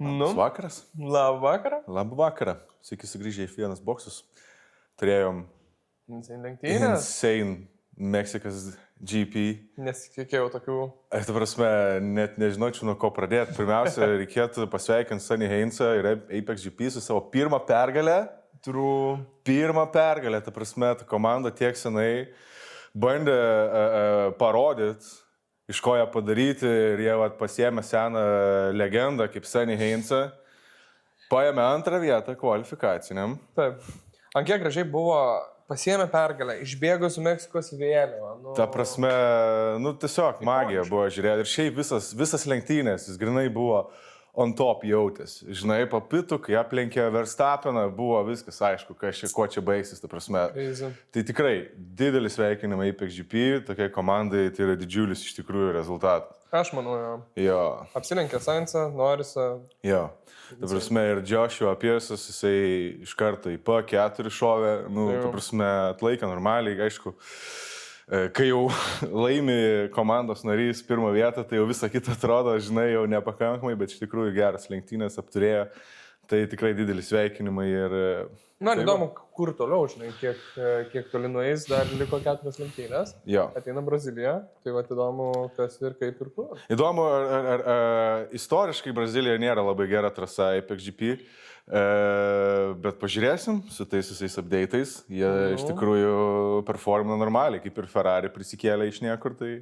Labas vakaras. Labą vakarą. Labą vakarą. Sveiki sugrįžę į F1 boksus. Turėjom Insane Mexikas GP. Nesitikėjau tokių. Ta prasme, net nežinočiau, nuo ko pradėti. Pirmiausia, reikėtų pasveikinti Sonny Hainsą ir Apex GP su savo pirmą pergalę. Pirmą pergalę, ta prasme, ta komanda tiek senai bandė parodyti, iš ko ją padaryti, ir jie pasiėmė seną legendą kaip Sonny Hainsą, paėmė antrą vietą kvalifikaciniam. Taip. Ant kiek gražiai buvo, pasiėmė pergalę, išbėgo su Meksikos vėliava. Ta prasme, tiesiog magija buvo žiūrėti. Ir šiaip visas lenktynės, jis grinai buvo on top jautės. Žinai, papitų, kai aplenkė Verstappeną, buvo viskas aišku, kuo čia baigsis, ta prasme. Tai tikrai didelis sveikinimai Apex GP, tokiai komandai tai yra didžiulis iš tikrųjų rezultatas. Aš manau, jo. Apsilenkė Sainzą, Norrisą. Jo. Ta prasme, ir Joshua Piersas, jisai iš karto į P4 šovė, ta prasme, atlaikė normaliai, aišku. Kai jau laimi komandos narys pirmą vietą, tai jau visa kita atrodo, žinai, jau nepakankamai, bet iš tikrųjų geras lenktynės apturėjo. Tai tikrai didelis sveikinimai ir... Man įdomu, kur toliau, žinai, kiek toli nueis, dar liko 4 lenktynės. Jo. Ateina Brazilija, tai įdomu, kas ir kaip ir kur. Įdomu, ar istoriškai Brazilija nėra labai gera trasa Apex GP, bet pažiūrėsim su tais visais update'ais, jie iš tikrųjų performina normaliai, kaip ir Ferrari prisikėlė iš niekur, tai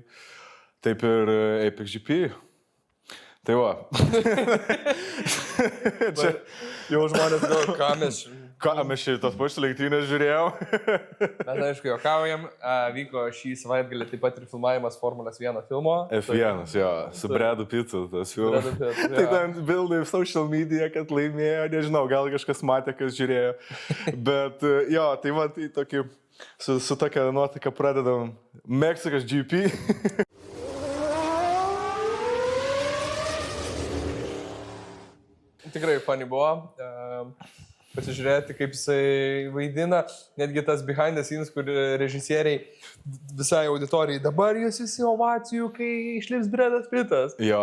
taip ir Apex GP. Tai va. Čia jau žmonės gal, ką mes šitos pačios lenktynės žiūrėjom. Mes aišku juokaujam, vyko šį savaitgalį taip pat ir filmavimas Formulės 1 filmo. F1, jo, su Bradu Pittu tas filmas. Tai ten bildai social media, kad laimėjo, nežinau, gal kažkas matė, kas žiūrėjo. Bet jo, tai va, tai tokį, su tokia nuotaika pradedam Meksikas GP. Tikrai funny buvo. Pasižiūrėti, kaip jisai vaidina, netgi tas behind the scenes, kur režisieriai visai auditorijai, dabar jūs visi ovacijų, kai išlips Bredas Pittas. Jo.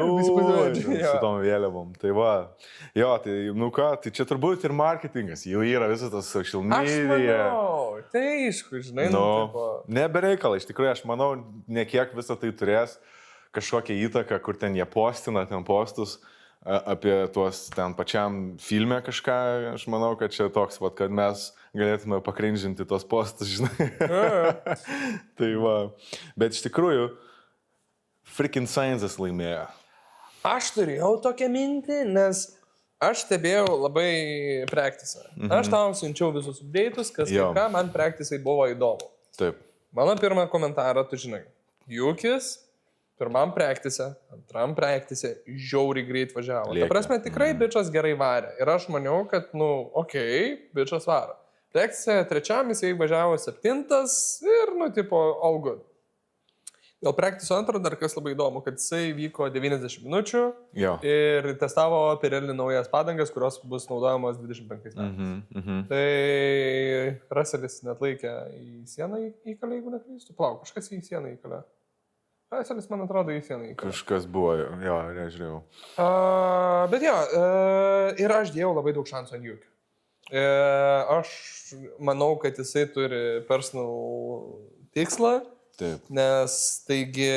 Su tom vėliavom. Tai va, jo, tai čia turbūt ir marketingas, jau yra visas tas social media. Aš manau, tai aišku, žinai, nebereikala, iš tikrųjų, aš manau, ne kiek visą tai turės kažkokią įtaką, kur ten jie postina, ten postus apie tuos ten pačiam filme kažką, aš manau, kad čia toks, kad mes galėtume pakrinžinti tuos postus, žinai. Tai va, bet iš tikrųjų, freaking Sainzas laimėjo. Aš turėjau tokią mintį, nes aš stebėjau labai praktisą. Aš tau siunčiau visus update'us, kas ką, man praktisai buvo įdomu. Taip. Mano pirmą komentarą, tu žinai, Jukis pirmam praktise, antram praktise žiauriai greit važiavo. Ta prasme, tikrai bičas gerai varė. Ir aš maniau, kad, bičas varo. Praktise trečiam jisai važiavo 7 ir, all good. Dėl praktiso antro dar kas labai įdomu, kad jisai vyko 90 minučių ir testavo Pirelli naujas padangas, kurios bus naudojamos 25 metais. Tai Russellis net laikė į sieną įkalę, jeigu neklystu. Palauk, kažkas į sieną įkalė. Russellis, man atrodo, į sieną įkalė. Kažkas buvo, jo, nežiūrėjau. Bet jo, ir aš dėjau labai daug šansų ant Jukio. Aš manau, kad jisai turi personal tikslą. Taip. Nes taigi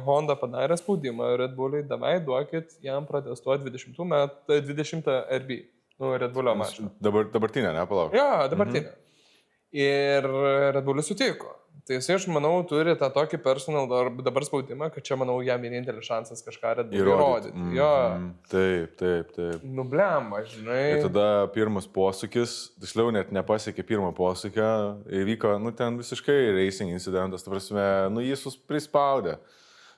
Honda padarė spaudimą Red Bullui, davai duokit jam protestuoti 20 RB, Red Bullio mašiną. Dabartinė, ne, palauk. Jo, dabartinė. Ir Red Bullis sutiko. Tai jisai, aš manau, turi tą tokį personal dabar spaudimą, kad čia, manau, jam vienintelis šansas kažką Red Bullui įrodyti. Jo. Taip. Nublemba, žinai. Ir tada pirmas posūkis, tiksliau net nepasiekė pirmą posūkio, įvyko, ten visiškai racing incidentas, ta prasme, jis prispaudė.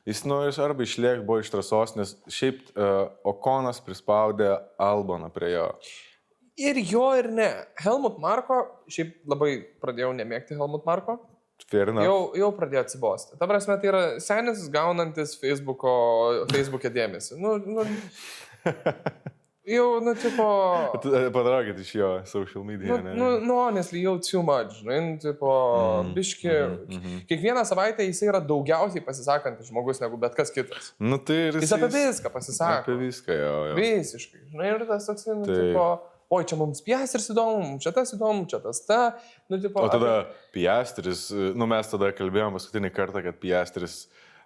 Jis, arba išliek buvo iš trasos, nes šiaip Okonas prispaudė Alboną prie jo. Ir jo ir ne. Helmut Marko, šiaip labai pradėjau nemėgti Helmut Marko. Jau pradėjo atsibosti. Ta prasme, tai yra senis gaunantis Facebook'e dėmesį. jau, nu, tipo... Padarokit iš jo social media, ne? Honestly, jau too much, žinai, nu, tipo, biški, kiekvieną savaitę jis yra daugiausiai pasisakantis žmogus negu bet kas kitas. Nu, tai ir Jis apie viską pasisako. Apie viską, jo. Visiškai, žinai, ir tas toks, nu, tipo, oi, čia mums Piastris įdomu, mums čia tas ta, nu, tipo... O tada Piastris, nu, mes tada kalbėjom paskutinį kartą, kad Piastris...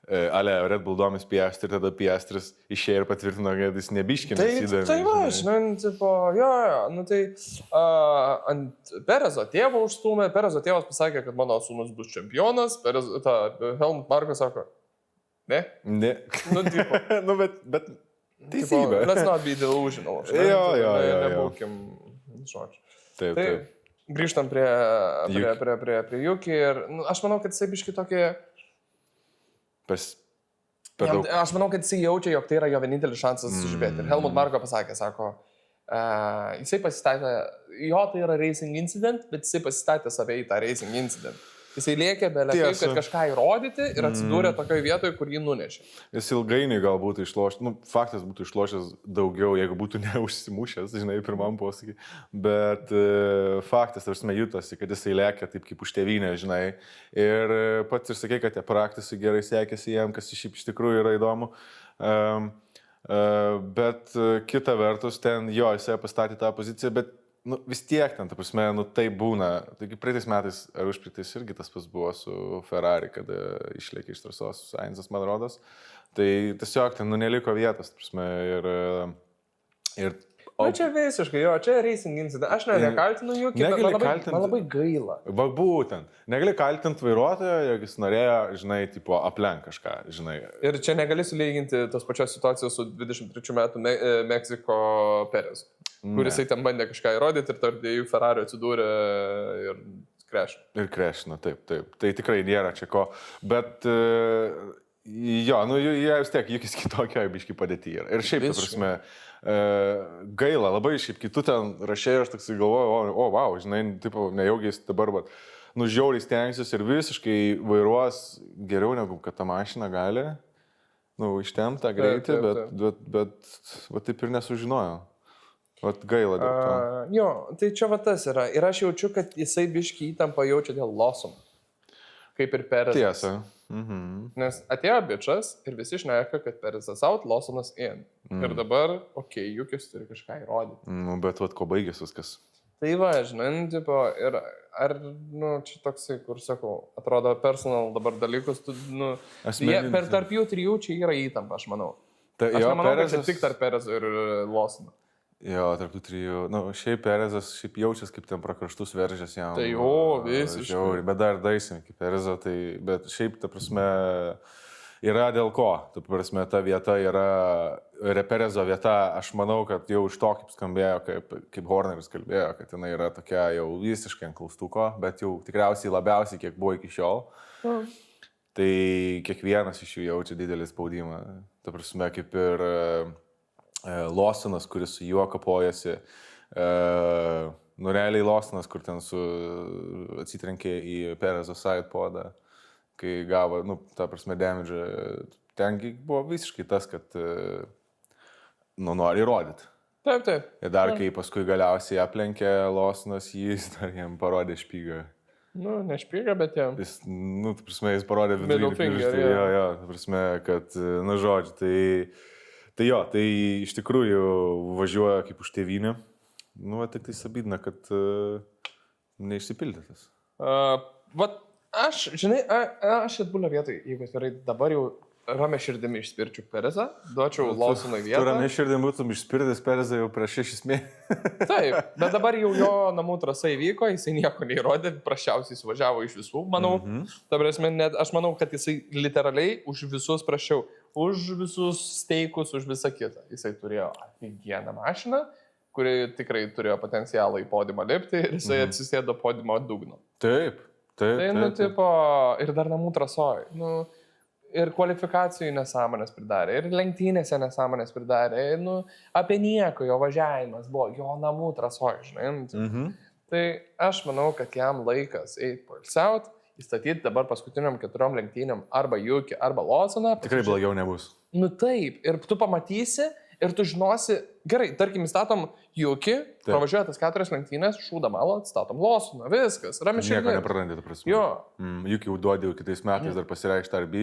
Ale Red Bull domis Piastri, tada Piastris išėjo ir patvirtino, kad jis nebiškinas įdavė. Tai va, žinai, tipo, jo, nu tai ant Perezo tėvo užstūmė, Perezo tėvas pasakė, kad mano sūnus bus čempionas, Helmut Marko sako, ne? Ne. Nu, tipo. Nu, bet teisybė. Let's not be delusional, žinai. Jo. Nebūkim, žodžiu. Taip. Grįžtam prie Juki ir aš manau, kad jisai biški tokie... Aš manau, kad jisai jaučia, jog tai yra jo vienintelis šansas sužibėti. Ir Helmut Marko pasakė, sako, jisai pasistatė, jo tai yra racing incident, bet jisai pasistatė save į tą racing incident. Jisai lėkė belė kaip, kad kažką įrodyti ir atsidūrė tokioje vietoje, kur jį nunešė. Jis ilgainiui gal būtų išlošęs, nu, faktas būtų išlošęs daugiau, jeigu būtų neužsimušęs, žinai, pirmam posakį. Bet faktas, tarsi jutosi, kad jisai lėkė taip kaip už tėvynę, žinai. Ir pats ir sakė, kad tie praktisai gerai sekėsi jam, kas iš tikrųjų yra įdomu. Bet kita vertus, ten jo, jisai pastatė tą poziciją, bet nu, vis tiek ten, ta prasme, nu, tai būna. Taigi praeitais metais ar užpraeitais irgi tas pas buvo su Ferrari, kada išlėkė iš trasos Sainzas, man rodos. Tai tiesiog ten, nu, neliko vietos, ta prasme, ir Na čia visiškai, jo, čia racing incident. Aš nekaltinu Juki, bet man labai gaila. Va būtent. Negali kaltinti vairuotojo, jeigu jis norėjo, žinai, tipo, aplenk kažką, žinai. Ir čia negali sulyginti tos pačios situacijos su 23 metų Meksiko Perezu, kuris ten bandė kažką įrodyti ir tarp dviejų Ferrari atsidūrė ir krešino. Ir krešino, taip. Tai tikrai nėra čia ko. Bet... Jo, nu jie vis tiek Jukis kitokio biški padėti yra. Ir šiaip, ta prasme, gaila, labai šiaip kitų ten rašėjai, aš toksai galvoju, wow, žinai, tipo, nejaugiai dabar, nu žiauriai stengsis ir visiškai vairuos geriau negu kad ta mašina gali, nu, ištempt tą greitį, bet taip ir nesužinojo. Vat gaila dėl to. Jo, tai čia va tas yra. Ir aš jaučiu, kad jisai biški įtampą jaučia dėl Lawsono. Kaip ir Perezas. Tiesa. Nes atėjo bičas ir visi šneka, kad Perezas out, Lawsonas in. Ir dabar, Jukis turi kažką įrodyti. Nu, bet vat ko baigės viskas. Tai va, žinai, tipo, ir ar, nu, čia toksai, kur sakau, atrodo personal dabar dalykus, nu, per tarp jų trijų čia yra įtampa, aš manau. Aš nemanau, kad čia tik tarp Perezo ir Lawsono. Jo, tarp tų trijų. Nu, šiaip Perezas šiaip jaučias, kaip ten prakraštus veržės jam. Tai jo, visiškai. Bet dar daisim iki Perezo, tai, bet šiaip, ta prasme, yra dėl ko. Ta prasme, ta vieta yra, Perezo vieta, aš manau, kad jau iš to, kaip skambėjo, kaip Horneris kalbėjo, kad jinai yra tokia jau visiškai ant klaustuko, bet jau tikriausiai labiausiai, kiek buvo iki šiol. Tai kiekvienas iš jų jaučia didelį spaudimą. Ta prasme, kaip ir... Lawsonas, kuris su juo kapojasi, nu realiai Lawsonas, kur ten atsitrenkė į Perezo sidepodą, kai gavo, nu, ta prasme, damage, ten buvo visiškai tas, kad, nu, nori įrodyti. Taip. Ir dar kai paskui galiausiai aplenkė Lawsonas, jis dar jam parodė špygą. Nu, ne špygą, bet jam. Jis, nu, ta prasme, jis parodė middle finger, jo, ta prasme, kad, nu, žodžiu, Tai jo, tai iš tikrųjų važiuoja kaip už tėvynę. Nu, tik tai sabydina, kad neišsipildytas. Aš, žinai, aš atbulio vietoj, jeigu atvirai dabar jau ramia širdimi išspirčiau Perezą, duočiau Lawsonui vietą. Tu ramia širdimi būtum išspirdęs Perezą jau prieš 6 mėnesius. Taip, bet dabar jau jo namų trasa įvyko, jisai nieko neįrodė, prašiausiai suvažiavo iš visų, manau. Ta prasme, net aš manau, kad jisai literaliai už visus prašiau. Už visus steikus, už visą kitą. Jisai turėjo vieną mašiną, kuri tikrai turėjo potencialą į podimą lipti ir jisai atsisėdo podimo dugno. Taip. Tai, nu, tipo, ir dar namų trasoj. Nu, ir kvalifikacijų nesąmonės pridarė, ir lenktynėse nesąmonės pridarė. Nu, apie nieko jo važiavimas buvo, jo namų trasoj, žinai. Tai aš manau, kad jam laikas eiti poilsiaut. Įstatyti dabar paskutiniam 4 lenktynėm arba Juki, arba Lawsoną. Tikrai blogiau nebus. Nu taip, ir tu pamatysi, ir tu žinosi, gerai, tarkim, įstatom Juki, pravažiuoja tas 4 lenktynės, šūdą malą, atstatom Lawsoną, viskas, ramiai. Nieko neprarandi, ta prasme. Jo. Juki jau duodi kitais metais dar pasireikšti RB.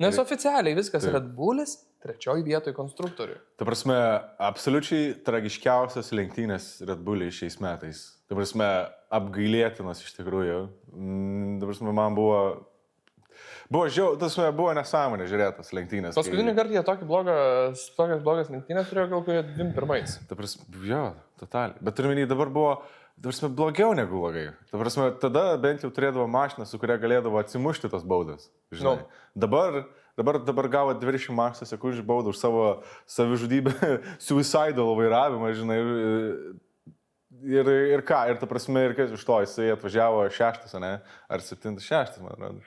Nes oficialiai viskas Red Bullis 3 vietoje konstruktoriui. Ta prasme, absoliučiai tragiškiausias lenktynės Red Bulliai šiais metais. Ta prasme, apgailėtinas iš tikrųjų. Ta prasme, man buvo nesąmonė žiūrėtas lenktynės. Paskutinį kartą jie tokias blogas lenktynės turėjo gal kai 21. Ta prasme, jo, totaliai. Bet turime, dabar buvo, ta prasme, blogiau negu blogai. Ta prasme, tada bent jau turėdavo mašiną, su kuria galėdavo atsimušti tas baudas. Žinai. Dabar gavo 20 maksas sekundžių baudą už savo savižudybę, suicidal vairavimą, žinai. Ir ką, ir ta prasme, ir kas iš to, jisai atvažiavo 6, ne? Ar 7, 6, man atrodo.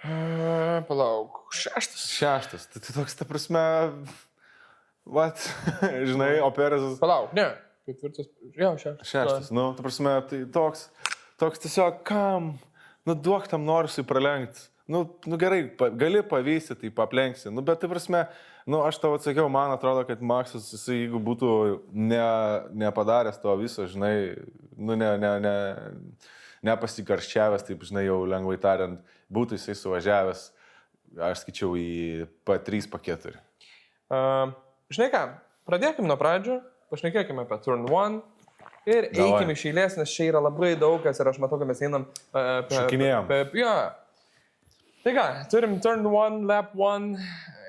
Palauk, 6. 6. Tai toks, ta prasme, žinai, operas. Palauk, ne. 4, jo, 6. 6, nu, ta prasme, tai toks tiesiog, kam, nu, duok tam Norrisui pralenkti. Nu gerai, gali pavysti, tai paplenksi. Nu, bet tai prasme, nu, aš tau atsakiau, man atrodo, kad Maksas, jisai, jeigu būtų nepadaręs to viso, žinai, nu, nepasikarščiavęs, taip, žinai, jau lengvai tariant, būtų jisai suvažiavęs, aš skaičiau į P3, P4. Žinai ką, pradėkim nuo pradžių, pašnekėkime apie Turn 1 ir eikim iš eilės, nes čia yra labai daug kas ir aš matau, kad mes einam šokinėjom. Jo. Tai ką, turim Turn 1, Lap 1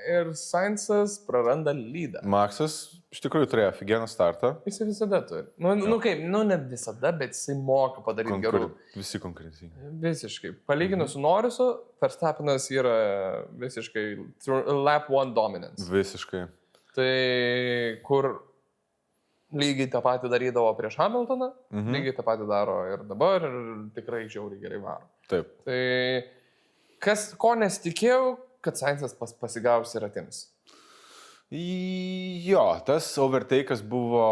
ir Sainzas praranda lydą. Maksas iš tikrųjų turėjo ofigeną startą. Jisai visada turi. Nu kaip, ne visada, bet jisai moka padaryti gerų. Visi konkurencingi. Visiškai. Palyginus su Norrisu, Verstappenas yra visiškai Lap 1 dominance. Visiškai. Tai kur lygiai tą patį darydavo prieš Hamiltoną, lygiai tą patį daro ir dabar ir tikrai žiauriai gerai varo. Taip. Tai ko nesitikėjau, kad Sainzas pasigaus ir atims. Jo, tas overtake'as buvo,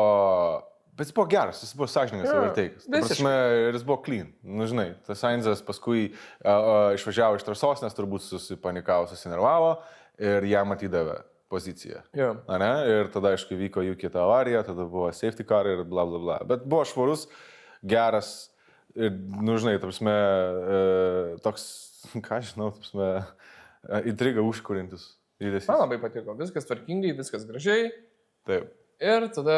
bet jis buvo geras, jis buvo sąžiningas overtake'as. Prasme, ir jis buvo clean. Nu, žinai, tas Sainzas paskui išvažiavo iš trasos, nes turbūt susipanikavo, susinervavo ir jam atidavė poziciją. Yeah. Ir tada, aišku, vyko Juki ta avarija, tada buvo safety car ir bla bla bla. Bet buvo švarus, geras ir, nu, žinai, ta prasme, toks, ką žinau, ta prasme, intriga užkurintis. Man labai patiko, viskas tvarkingai, viskas gražiai. Taip. Ir tada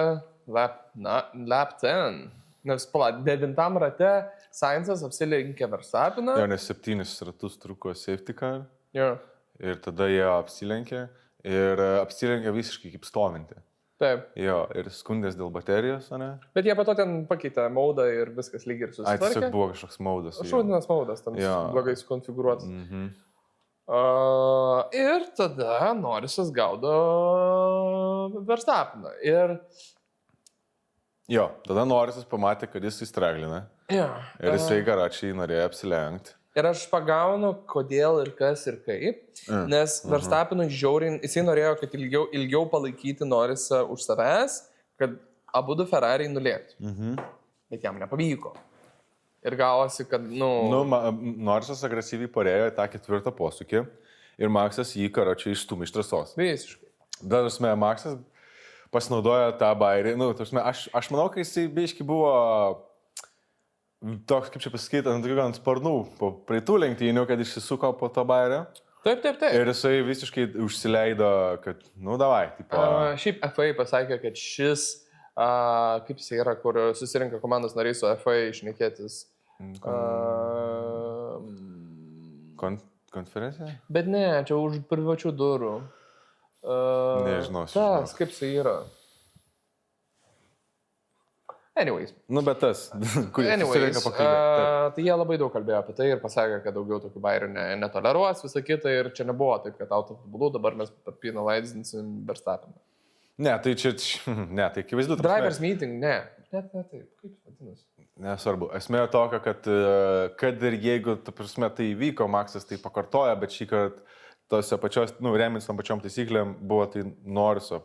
lap 10. Nes 9 rate Sainzas apsilenkė Verstappeną. Jo, nes 7 ratus truko safety car. Jo. Ir tada jie apsilenkė. Ir apsilenkė visiškai kaip stovinti. Taip. Jo, ir skundės dėl baterijos, ne? Bet jie po to ten pakeitė maudą ir viskas lygiai ir susitvarkė. Tiesiog buvo kažkoks maudas. Šaudinas maudas, ten blogai sukonfigūruotas. Ir tada Norrisas gaudo Verstappeną. Jo, tada Norrisas pamatė, kad jis įstraglina. Jo. Ir jisai garačiai norėjo apsilenkti. Ir aš pagaunu, kodėl ir kas ir kaip, nes Verstappenui žiauriai, jisai norėjo, kad ilgiau palaikyti Norrisą už savęs, kad abudu Ferrari nulėktų. Bet jam nepavyko. Ir gavosi, kad, Norrisas agresyviai parėjo į tą 4 posūkį ir Maksas jį karačiai išstūmė iš trasos. Visiškai. Dar, Maksas pasinaudojo tą bairį. Aš manau, kad jisai biški buvo toks, kaip čia pasakyti, ant sparnų po praeitų lenktynių, kad išsisuko po to bairio. Taip. Ir jisai visiškai užsileido, kad, davai. Šiaip FA pasakė, kad šis, kaip jis yra, kur susirinka komandos nariai su FA išnekėtis. Konferencija? Bet ne, čia už privačių durų. Nežinau. Tas, kaip jis yra. Anyways. Bet tas, kuris susirinka pakalbėti. Tai jie labai daug kalbėjo apie tai ir pasakė, kad daugiau tokių bairių netoleruos, visą kitą ir čia nebuvo taip, kad out of the blue, dabar mes penalizing Verstappeną. Ne, tai čia, tai akivaizdu. Drivers meeting, ne. Taip, kaip vadinasi? Nesvarbu. Esmė tokia, kad ir jeigu, ta prasme, tai įvyko, Maksas tai pakartoja, bet šį kartą tose pačios, remins tam pačiom taisyklėm, buvo tai Norriso.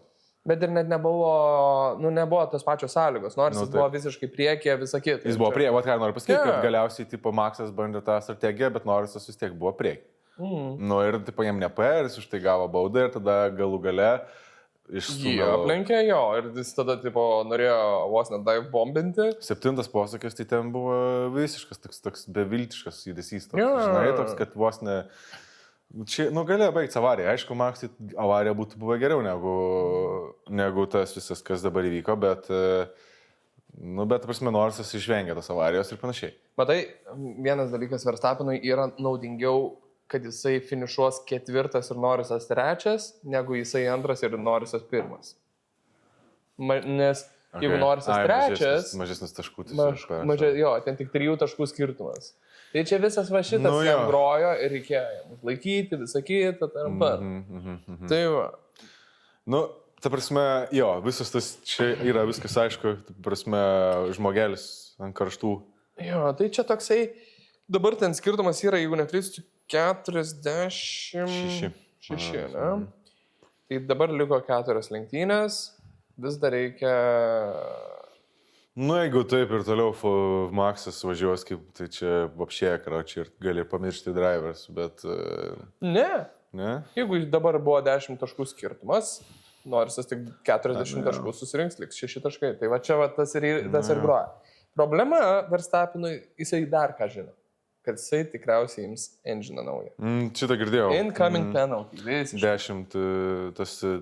Bet ir net nebuvo tos pačios sąlygos. Norrisas buvo visiškai priekė, visą kitą. Jis buvo priekė, ką noriu pasakyti, kad galiausiai Maksas bandė tą strategiją, bet Norrisas vis tiek buvo priekė. Ir jam nepaėjo, jis už tai gavo baudą ir tada galų gale išstūmė. Jie aplenkė jo ir jis tada tipo, norėjo vos net dive bombinti. 7 posūkis, tai ten buvo visiškas toks beviltiškas judesys. Toks, Jo. žinai, toks, kad vos ne... Čia, galėjo baigti avariją. Aišku, Maksui avarija būtų buvę geriau negu tas visas, kas dabar įvyko, bet prasme, Norrisas išvengė tos avarijos ir panašiai. Matai, vienas dalykas Verstappenui yra naudingiau, kad jisai finišuos 4 ir Norrisas 3, negu jisai 2 ir Norrisas 1. Nes jeigu Norrisas 3... Mažesnis taškų. Jo, ten tik 3 taškų skirtumas. Tai čia visas va šitas jam grojo ir reikėjo jam laikyti, visą kitą, Tai va. Ta prasme, jo, visas tas čia yra viskas aišku, ta prasme, žmogelis ant karštų. Jo, tai čia toksai, dabar ten skirtumas yra, jeigu neklystu, 46, ne? Tai dabar liko 4 lenktynės, vis dar reikia... Jeigu taip ir toliau Maksas važiuos, kaip, tai čia vapšė, karočiui, ir gali pamiršti drivers, bet... Ne? Jeigu dabar buvo 10 taškų skirtumas, Norrisas tik 40 taškų susirinks, liks 6 taškai. Tai va čia va, tas ir groja. Problema Verstappenui, jisai dar ką žino, kad jisai tikriausiai ims enginą naują. Šitą girdėjau. Incoming penalty, visiškai.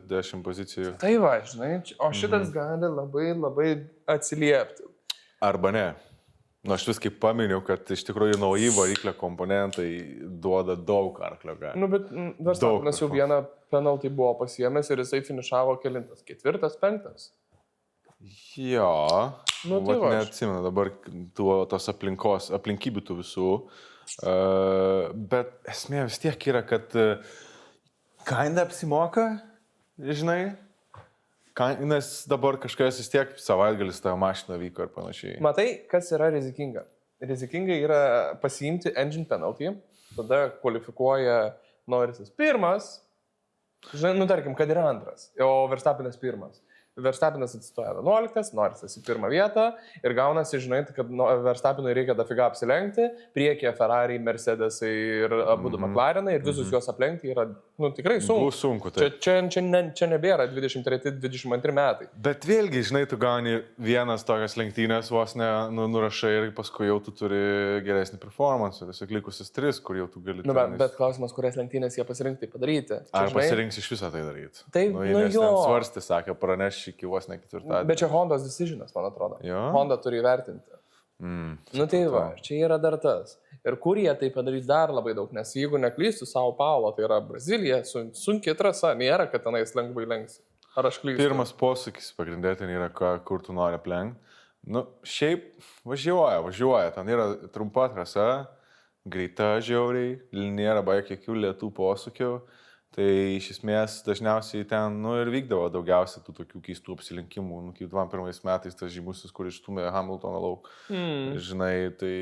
10 pozicijų. Tai va, žinai, o šitas gali labai, labai atsiliepti. Arba ne. Aš vis kaip paminiu, kad iš tikrųjų nauji variklio komponentai duoda daug arklio galių. Bet Verstappenas jau vieną penaltį buvo pasiėmęs ir jisai finišavo kelintas, 4, 5. Jo, tai neatsimenu dabar tos aplinkybių tų visų, bet esmė vis tiek yra, kad kaina apsimoka, žinai, nes dabar kažkas vis tiek savaitgalis tavo mašiną vyko ir panašiai. Matai, kas yra rizikinga? Rizikinga yra pasiimti engine penalty, tada kvalifikuoja Norrisas 1, žinai, tarkim, kad yra 2, o Verstappenas 1. Verstappenas atsistoja 11, Norrisas į 1 vietą ir gaunasi, žinai, kad Verstappenui reikia dafiga apsilenkti, priekyje Ferrari, Mercedesai ir abudu McLarenai ir visus juos aplenkti yra, tikrai sunku. Bus sunku, tai. Čia nebėra 23-22 metai. Bet vėlgi, žinai, tu gauni vienas tokias lenktynės, vos nurašai ir paskui jau tu turi geresnį performance, tiesiog likusis 3, kur jau tu gali... Bet klausimas, kurias lenktynės jie pasirinkti padaryti. Ar pasirinks iš visą tai daryti? Taip, jo. Svarstė, sakė, praneš iki vos ne 4. Bet čia Hondos decisionas, man atrodo. Jo? Honda turi įvertinti. Tai va, čia yra dar tas. Ir kur jie tai padarys dar labai daug, nes jeigu neklystu, Sao Paulo, tai yra Brazilija, sunkiai trasa, nėra, kad tenais lengvai lenksi. Ar aš klystu? Pirmas posūkis pagrindė ten yra, kur tu nori aplenkti. Šiaip važiuoja, ten yra trumpa trasa, greita žiauriai, nėra beveik jokių lėtų posūkių. Tai iš esmės dažniausiai ten ir vykdavo daugiausia tų tokių keistų apsilinkimų. Kaip 21 metais tas žymusis, kur išstumė Hamiltoną lauk. Žinai, tai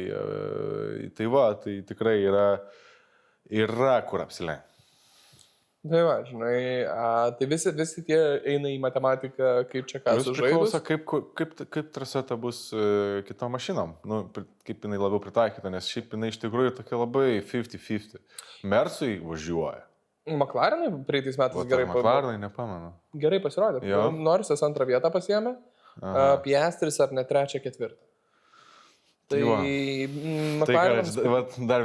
tikrai yra kur apsilenkti. Tai va, žinai, tai visi tie eina į matematiką, kaip čia ką sužaidus. Kaip trasa ta bus kitom mašinom, kaip jinai labiau pritaikyta, nes šiaip jinai iš tikrųjų tokia labai 50-50. Mersui važiuoja. McLarenai praeitais metais gerai pasirodė. McLarenai nepamenu. Gerai pasirodė. Norrisas 2 vietą pasiėmė, Piastris ar ne 3, 4. Tai McLarenas... Dar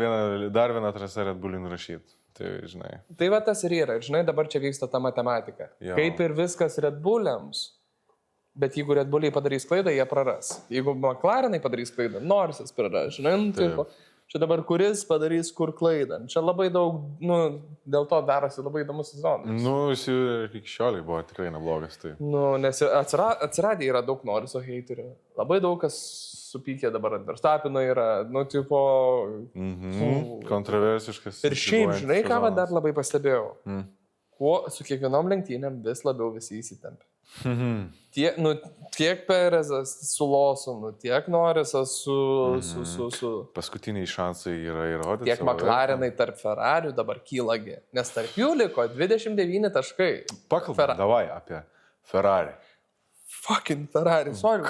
viena trasa Red Bull'ui nurašyti. Tai, žinai. Tai va tas ir yra. Žinai, dabar čia vyksta ta matematika. Kaip ir viskas Red Bull'ams. Bet jeigu Red Bull'ai padarys klaidą, jie praras. Jeigu McLarenai padarys klaidą, Norrisas praras. Žinai, čia dabar kuris padarys kur klaidą. Čia labai daug, dėl to darosi labai įdomus sezonas. Jis iki šioliai buvo tikrai neblogas. Tai. Nes atsiradė yra daug Norriso heiterių. Labai daug kas supykė dabar ant Verstappeno yra, kontroversiškas. Ir šiaip, žinai, ką dar labai pastebėjau? Su kiekvienom lenktynėm vis labiau visi įsitempia. Tiek Perezas su Lawsonu, tiek Norrisas su... Paskutiniai šansai yra įrodyti. Tiek McLarenai tarp Ferrarių dabar kylagi, nes tarp jų liko 29 taškai. Pakalbam, davai apie Ferrari. Fucking Ferrari, sorry.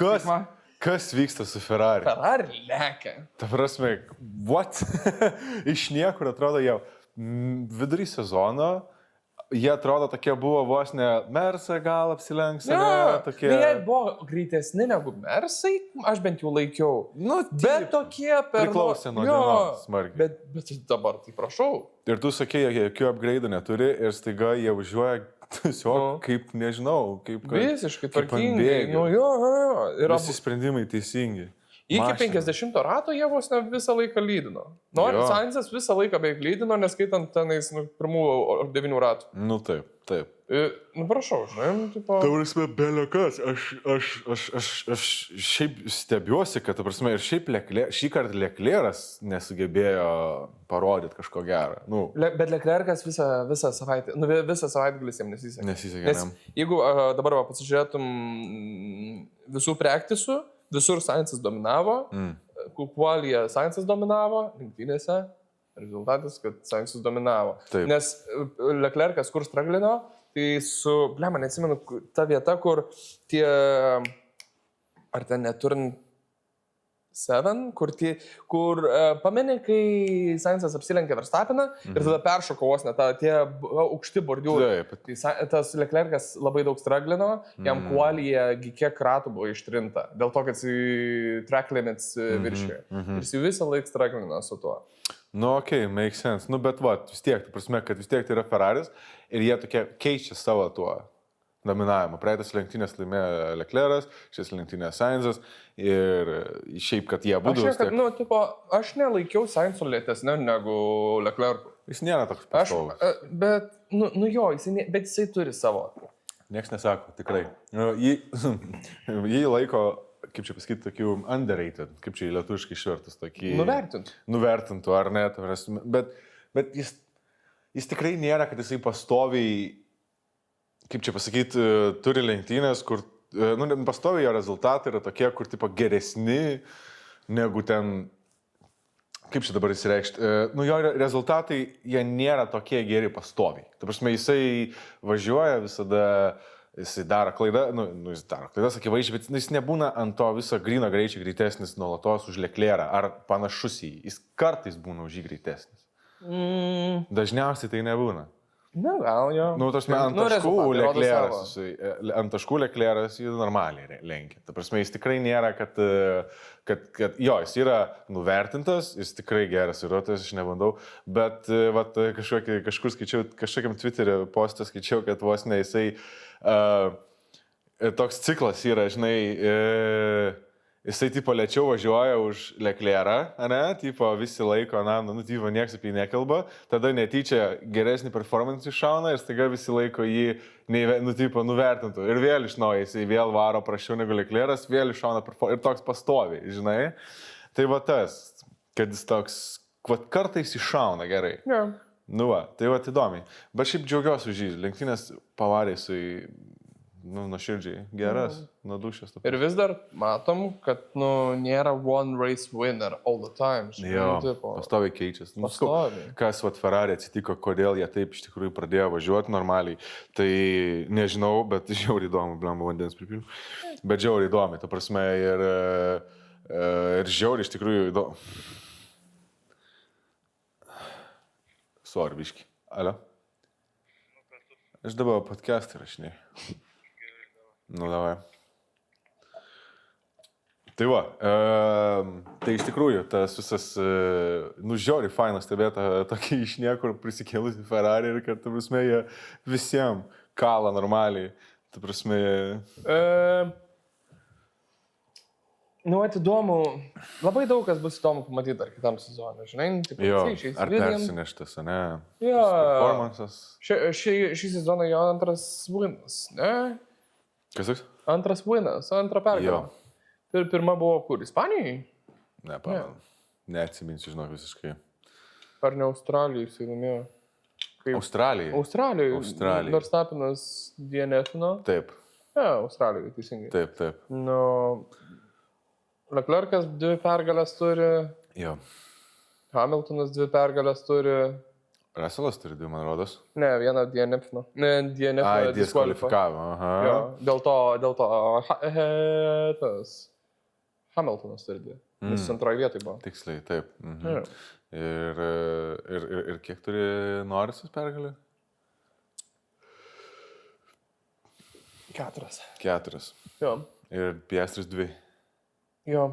Kas vyksta su Ferrari? Ferrari lekia. Ta prasme, what? Iš niekur atrodo jau vidury sezono jie atrodo tokie buvo vos ne Mersą gal apsilenks, tokie... Jie buvo greitesni negu Mersai, aš bent jau laikiau. Nu, bet tokie per... Priklausė nuo dienos smarkiai. Bet dabar, tai prašau. Ir tu sakei, jie jokių upgrade'ų neturi ir staiga jie važiuoja tiesiog kaip, nežinau, kaip... Visiškai tvarkingai. Ir visi sprendimai teisingi. Iki 50 rato jie vos ne visą laiką lydino. Sainzas visą laiką beveik lydino, neskaitant tenais pirmų 9 ratų. Nu taip. Nu prašau, žinai, tipo... Ta prasme, beliokas, aš šiaip stebiuosi, kad, ta prasme, ir šiaip šį kartą Leclerc'as nesugebėjo parodyti kažko gerą. Nu. Bet Leclerc'as visą savaitę, visą savaitgalį jam nesisekė. Nes jeigu dabar pasižiūrėtum visų praktisų, visur Sainzas dominavo, Kukualyje Sainzas dominavo, lenktynėse rezultatas, kad Sainzas dominavo. Taip. Nes Leclerc'as kur straglino, tai man neatsimenu, ta vieta, kur tie, ar ten neturint 7, kur pameni, kai Sainzas apsilenkė Verstappeną ir tada peršoko vos net tie aukšti bordiūrai. Tai tas Leclerc'as labai daug straglino, jam Kualyje kiek ratų buvo ištrinta, dėl to, kad jis track limits viršė. Ir jis visą laiką straglino su tuo. Nu, okei, make sense. Nu, bet vis tiek, ta prasme, kad vis tiek tai yra Ferraris ir jie tokie keičia savo tuo dominavimą. Praeitas lenktynės laimėjo Leclerc'as, šis lenktynės Sainzas ir šiaip, kad jie būdavo... Aš nelaikiau Sainzo lėtesnio negu Leclerc'u. Jis nėra toks pastovus. Bet jisai turi savo. Niekas nesako, tikrai. Jį laiko, kaip čia pasakyti, tokių underrated, kaip čia į lietuviškai išvertus, tokį... Nuvertintų, ar ne? Bet jis tikrai nėra, kad jisai pastoviai, kaip čia pasakyti, turi lenktynės, kur, pastoviai jo rezultatai yra tokie, kur tipo geresni negu ten, kaip čia dabar įsireikšti, jo rezultatai, jie nėra tokie geri pastoviai. Ta prasme, jisai važiuoja visada, jisai daro klaidą, jis daro klaidas, akivaizdžiai, bet jis nebūna ant to viso gryno greičio greitesnis nuolatos už Leclerc'ą ar panašus į jį. Jis kartais būna už jį greitesnis. Dažniausiai tai nebūna. Na, gal jo. Ant taškų Leclerc'as jį normaliai lenkia. Ta prasme, jis tikrai nėra, kad jis yra nuvertintas, jis tikrai geras vairuotojas, aš nebandau, bet kažkur skaičiau, kažkokiam Twitter'e postą skaičiau, kad vos ne jisai toks ciklas yra, žinai, jisai tipo lėčiau važiuoja už Leclerc'ą, ne, tipo visi laiko, tipo nieks apie jį nekalba, tada netyčia geresnį performance iššauna ir staiga visi laiko jį, tipo nuvertintų. Ir vėl iš naujo, jisai vėl varo prašiau negu Leclerc'as, vėl iššauna performance ir toks pastoviai, žinai. Tai tas, kad jis toks, kartais iššauna gerai. Yeah. Tai įdomiai. Bet šiaip džiaugiuosi už jį, lenktynės pavarė su nuoširdžiai geras, nuo dušės. Ir vis dar matom, kad nėra one race winner all the time. Pastoviai keičiasi. Kas Ferrari atsitiko, kodėl jie taip iš tikrųjų pradėjo važiuoti normaliai, tai nežinau, bet žiauriai įdomu, blemba vandens pripiliu. Bet žiauriai įdomu, ta prasme, ir žiauriai iš tikrųjų įdomu. Sorbiški. Alio? Aš dabar podcast'ą rašinėjau. Davai. Tai tai iš tikrųjų, tas visas, žiauriai fainas stebėta tokį iš niekur prisikėlusi Ferrari ir kad, ta prasme, jie visiems kala normaliai. Ta prasme, įdomu, labai daug kas bus įdomu pamatyti dar kitam sezonui, žinai? Ar persineštas, ne? Jo. Performances. Šį sezoną jo antras winas, ne? Kas toks? Antras winas, antra pergalė. Pirma buvo kur? Ispanijai? Ne, pamenu. Neatsiminsiu, žinau, visiškai. Ar ne Australijai jis laimėjo? Australijai. Australijai. Verstappenas DNF-ino. Taip. Australijai, teisingai. Taip. Leclerc'as 2 pergalės turi. Jo. Hamiltonas 2 pergalės turi. Russellas turi 2, man rodos. Ne, vieną DNF-ino. DNF diskvalifikavo. Jo, dėl to tas Hamiltonas turi 2. Jis antroje vietoje buvo. Tiksliai, taip. Ir kiek turi Norrisas pergalę? 4. Jo. Ir Piastris 2. Jo.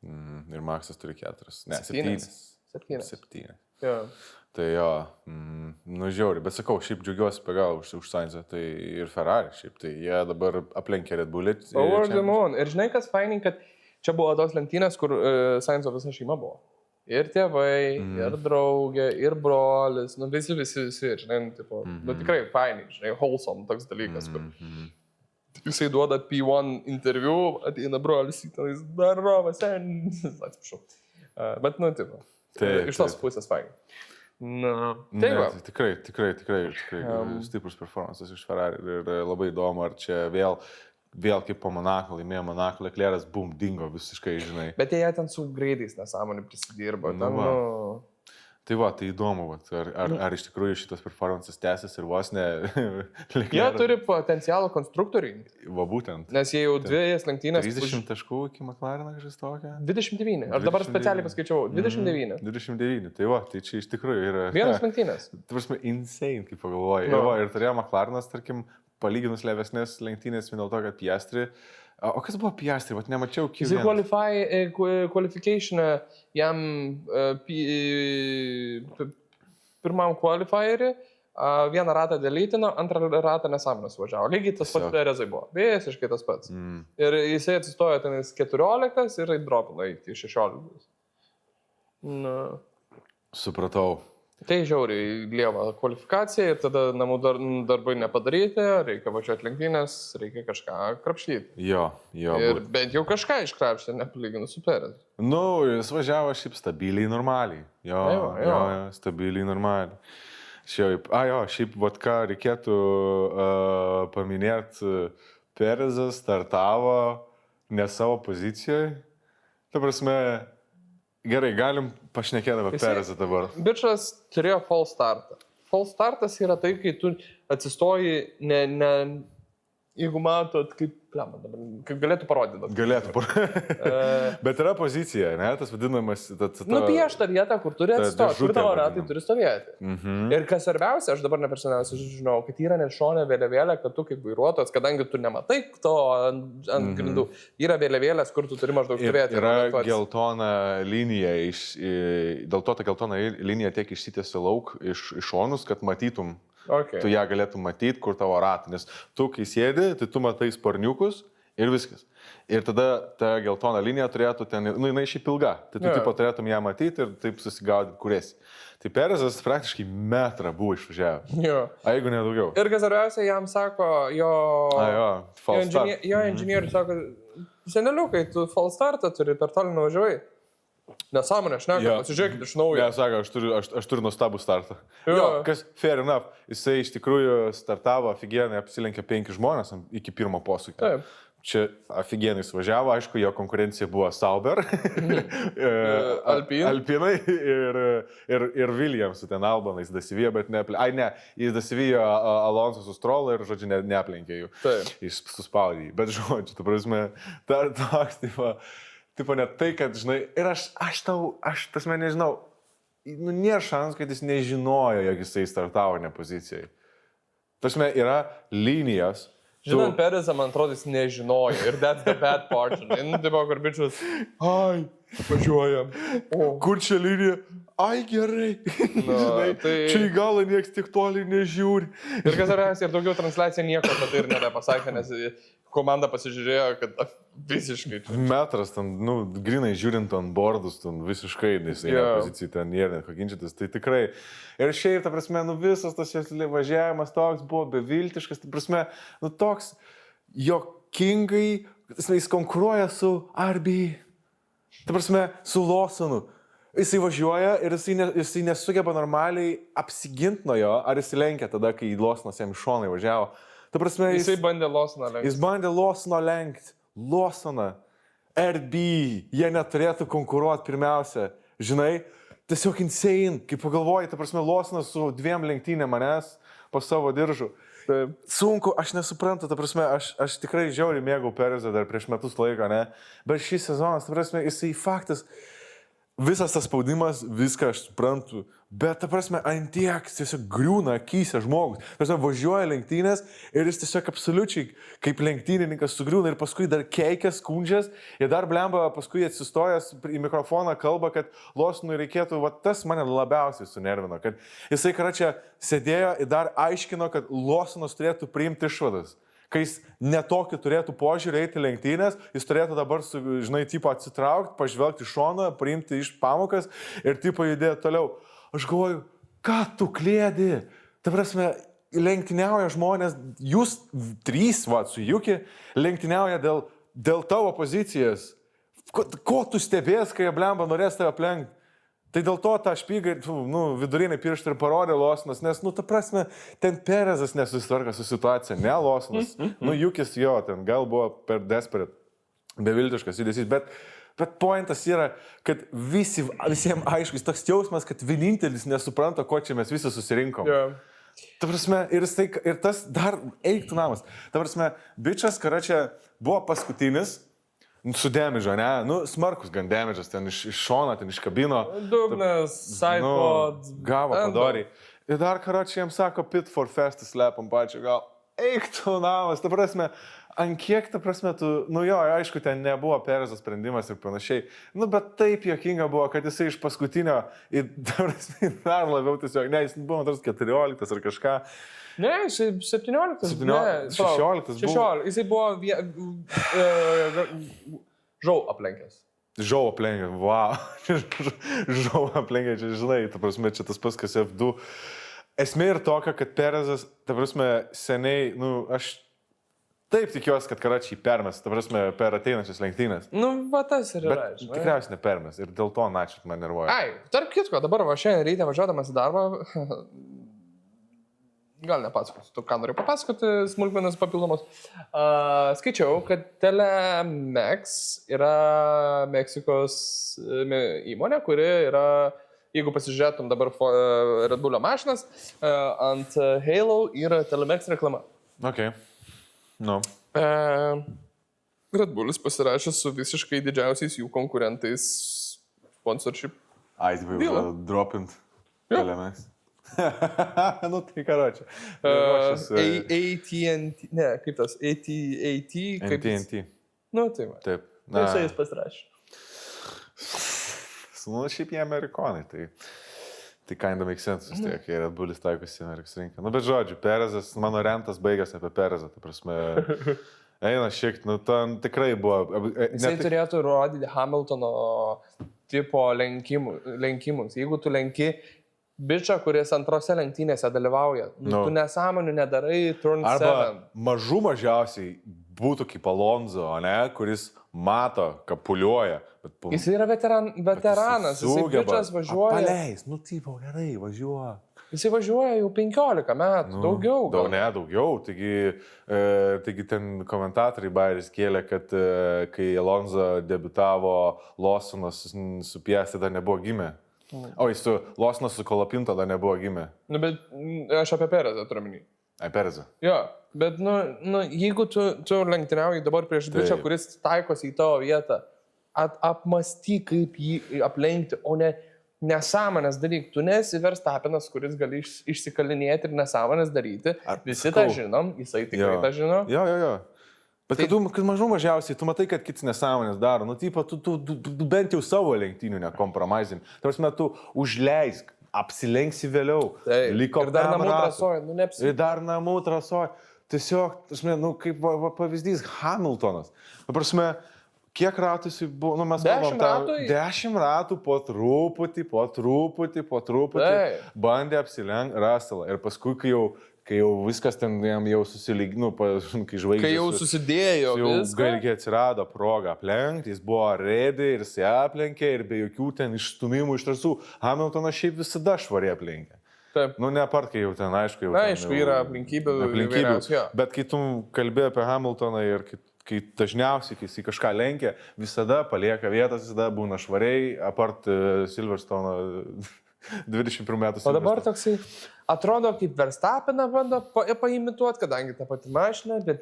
Ir Maksas turi 4. Ne, 7. 7. Jo. Tai jo, nu žiauri, bet sakau, šiaip džiaugiuosi pagal už Sainzą, tai ir Ferrari, šiaip tai jie dabar aplenkė Red Bull'į. Over the moon. Ir žinai, kas fainai, kad čia buvo tos lenktynės, kur Sainzo visa šeima buvo. Ir tėvai, ir draugė, ir brolis, nu visi, žinai, tipo, nu tikrai fainai, žinai, wholesome toks dalykas, kur jisai duoda P1 interviu, ateina brolis, jis darovas, atsiprašau. Bet, nu, tipo, iš tos pusės fainai. Na, tai va. Tikrai stiprus performances iš Ferrari ir labai įdomu, ar čia vėl kaip po Monako laimėjo Monako, Leclerc'as, bum, dingo visiškai, žinai. Bet jie ten su greitais nesąmonį prisidirbo. Tai va, tai įdomu, ar iš tikrųjų šitas performances tęsis ir vos ne... Jie turi potencialą konstruktoriui. Va, būtent. Nes jie jau 2 lenktynės... 30 taškų iki McLareną kažkas tokia? 29. Aš dabar specialiai paskaičiau. 29. 29. Tai va, tai čia iš tikrųjų yra... Vienas lenktynės. Tai prasme, insane, kaip pagalvoji. Ir turėjo McLarenas, tarkim, palyginus levesnės lenktynės vien dėl to, kad Piastri... O kas buvo Piastri? Vat nemačiau kiek. Jis qualificationą jam pirmam qualifierį vieną ratą delytino, antrą ratą nesąmonės važiavo. Lygiai tas pats Perezai buvo. Visiškai tas pats. Ir jisai atsistojo ten 14 ir dropino iki 16. Supratau. Tai žiauriai lieva kvalifikacija ir tada namų darbai nepadaryti, reikia važiuoti lenktynės, reikia kažką krapštyti. Jo. Ir bent jau kažką iškrapštė, nepalyginus su Perez. Nu, jis važiavo šiaip stabiliai, normaliai. Jo, stabiliai, normaliai. Šiaip, vat ką reikėtų paminėti, Perezas startavo ne savo pozicijoje. Ta prasme, gerai, galim pašnekėti apie Perezą dabar. Bičas turėjo false startą. False startas yra tai, kai tu atsistoji, jeigu matot, kaip galėtų parodyti. Galėtų parodyti. Bet yra pozicija, ne? Tas vadinamas... Nupiešta vieta, kur turi atsistoti, kur tavo ratai turi stovėti. Ir kas svarbiausia, aš dabar nepersoniausiai žinau, kad yra net šone vėliavėlė, kad tu kaip vairuotojas, kadangi tu nematai to ant grindų, yra vėliavėlės, kur tu turi maždaug stovėti. Yra geltona linija, dėl to ta geltona linija tiek išsitiesia lauk iš šonus, kad matytum. Okay. Tu ją galėtum matyti, kur tavo ratai, nes tu, kai sėdi, tai tu matai sparniukus ir viskas. Ir tada ta geltona linija turėtų ten, jinai šiaip ilga, tai tu tipo turėtum ją matyti ir taip susigaudyti, kur esi. Tai Perezas praktiškai metrą buvo išvažiavęs. Jeigu ne daugiau. Ir kas svarbiausia, jam sako, jo inžinierius sako, seneliukai, tu false startą turi, per toli nuvažiuoji. Nesąmonė, aš neką, pasižiūrėkit iš naujo. Sako, aš turiu nuostabų startą. Kas fair enough, jisai iš tikrųjų startavo afigienai, apsilenkė 5 žmonės iki pirmo posūkio. Taip. Čia afigienai važiavo, aišku, jo konkurencija buvo Sauber, Alpinai ir Williams, ten Albanais dasivijo, bet neaplenkė. Jis dasivijo Alonso su Stroll ir, žodžiu, neaplenkė jų. Taip. Jis suspaudė jį, bet, žodžiu, tu prasme, toks, tipo net tai, kad, žinai, ir aš tasme nežinau, nėra šansų, kad jis nežinojo, jog jisai startavo ne pozicijai. Tasme, yra linijos. Žinant, Perezą, man atrodo, jis nežinojo. Ir that's the bad part. Žinai, tipo, kur bičius, važiuojam. Kur čia linija? Ai, gerai. Žinai, čia į galą nieks tik toli nežiūri. Ir kas yra, ir daugiau transliacija nieko apie tai ir nebepasakė, nes komanda pasižiūrėjo, kad visiškai. Metras ten, grinai žiūrint ant bordus, ten visiškai pozicijai ten nėra net kokinčiatis. Tai tikrai. Ir šiaip, ta prasme, visas tas važiavimas toks buvo beviltiškas, ta prasme, toks jokingai, jis konkuruoja su RB, ta prasme, su Lawsonu. Jisai važiuoja ir jisai nesugeba normaliai apsiginti nuo jo, ar jisai lenkia tada, kai Lawsonas jam iš šonai važiavo. Ta prasme, jisai bandė Lawsoną lenkti. Jis bandė Lawsoną lenkti. Lawsoną, RB, jie neturėtų konkuruoti pirmiausia. Žinai, tiesiog insane, kaip pagalvoji, ta prasme, Lawsonas su 2 lenktynėm manęs po savo diržų. Taip. Sunku, aš nesuprantu, ta prasme, aš tikrai žiauriai mėgau Perezą dar prieš metus laiko, ne? Bet šis sezonas, ta prasme, jisai faktas, visas tas spaudimas, viską aš suprantu, bet, ta prasme, ant tiek tiesiog griūna akyse žmogus. Tiesiog važiuoja lenktynės ir jis tiesiog absoliučiai kaip lenktynininkas sugriūna ir paskui dar keikia, skundžias ir dar blemba paskui atsistojęs į mikrofoną kalba, kad Lawsonui reikėtų, va tas mane labiausiai sunervino, kad jisai čia sėdėjo ir dar aiškino, kad Lawsonas turėtų priimti išvadas. Kai jis netokį turėtų požiūrį eiti lenktynės, jis turėtų dabar, žinai, tipo atsitraukti, pažvelgti šoną, priimti iš pamokas ir tipo judėti toliau. Aš galvoju, ką tu klėdi? Ta prasme, lenktyniauja žmonės, jūs trys, su Juki, lenktyniauja dėl tavo pozicijas. Ko tu stebės, kai blemba norės tave aplenkti? Tai dėl to tą špygą, vidurinį pirštą ir parodė Lawsonas, nes, ta prasme, ten Perezas nesusitvarka su situacija, ne Lawsonas. Jukis jo, ten gal buvo per desperate, beviltiškas judesys, bet pointas yra, kad visiems aiškus toks jausmas, kad vienintelis nesupranta, ko čia mes visi susirinkom. Yeah. Ta prasme, ir tas dar eiktų namas. Ta prasme, bičas, čia buvo paskutinis, su demižo, ne? Smarkus gan demižas, ten iš šono, ten iš kabino. Dugnas, sidepod. Gavo padoriai. Ir dar čia jiems sako, pit for fast, slepam pačiu, gal eiktų namas. Ta prasme, ant kiek, ta prasme, aišku, ten nebuvo Perezas sprendimas ir panašiai. Bet taip juokinga buvo, kad jisai iš paskutinio, ta prasme, dar labiau tiesiog, ne, jis buvo, man 14 ar kažką. Ne, jisai 17. 16. Jisai buvo Žau aplenkęs. Žau aplenkęs, wow. Žau aplenkęs, čia žinai, ta prasme, čia tas pas, kas F2. Esmė ir tokia, kad Perezas, ta prasme, seniai, aš taip tikiuosi, kad Karačiai permes, ta prasme, per ateinančias lenktynės. Va tas ir yra. Bet tikriausiai nepermes ir dėl to načit man nervuoja. Tarp kitko, dabar šiandien ryte važiuodamas į darbą, gal nepasakosiu, tu ką noriu papasakoti, smulkmenas papildomos. Skaičiau, kad Telemex yra Meksikos įmonė, kuri yra, jeigu pasižiūrėtum dabar Red Bull'o mašinas, ant Halo yra Telemex reklama. Ok. Red Bullis pasirašė su visiškai didžiausiais jų konkurentais sponsorship. Tai buvo dropint Telemex. Tai karočią. AT&T, ne, kaip tas, AT&T, kaip AT&T. Tai va. Taip. Visai jis pasirašė. Šiaip jie amerikonai, tai kinda make sense vis tiek, kai Red Bullis taikosi Amerikos rinką. Bet žodžiu, Perezas, mano rentas baigėsi apie Perezą, ta prasme, eina šiek, ten tikrai buvo. Jisai turėtų rodyti Hamiltono tipo lenkimus. Jeigu tu lenki bičą, kuris antrose lenktynėse dalyvauja, tu nesąmonių nedarai turn 7. Arba mažiausiai būtų kaip Alonso, ne, kuris mato, kapuliuoja. Jis yra veteranas, jisai bičas važiuoja. Paleis, tipo, gerai, važiuoja. Jisai važiuoja jau 15 metų, daugiau. Daugiau, taigi ten komentatoriai Bairis kėlė, kad kai Alonso debiutavo, Lawsonas su Piastri dar nebuvo gimę. O jis Lawsonas su Kolapinto dar nebuvo gimę. Bet aš apie Perezą turiu minį. Perezą. Jo, bet jeigu tu lenktyniauji dabar prieš bičą, kuris taikosi į tavo vietą, apmąstyk, kaip jį aplenkti, o ne nesąmonės daryk. Tu nesi Verstappenas, kuris gali išsikalinėti ir nesąmonės daryti. Visi tą žinom, jisai tikrai tą žino. Jo. Bet kad mažiausiai, tu matai, kad kits nesąmonės daro. Tu bent jau savo lenktynių nekompromisini. Tai prasme, tu užleisk, apsilenksi vėliau. Liko ir dar namų trasoj. Ir dar namų trasoj. Tiesiog, kaip pavyzdys, Hamiltonas. Ta prasme, kiek ratų jis buvo, mes kalbam, 10 ratų po truputį, bandė apsilenkti Russellą. Ir paskui, kai jau viskas ten jam jau susilygino, kai žvaigždės... Kai jau susidėjo viskas. Galgi atsirado proga aplenkti, jis buvo ready ir jis aplenkė ir be jokių ten išstumimų iš trasų. Hamiltonas šiaip visada švariai aplenkė. Taip. Nepart, kai jau ten, aišku, yra aplinkybių. Bet kai tu kalbėjai apie Hamiltoną ir kai dažniausiai, kai jis kažką lenkia, visada palieka vietas, visada būna švariai, apart Silverstone 21 metų. O dabar toksai atrodo kaip Verstappeną bando paimituoti, kadangi ta pati mašina, bet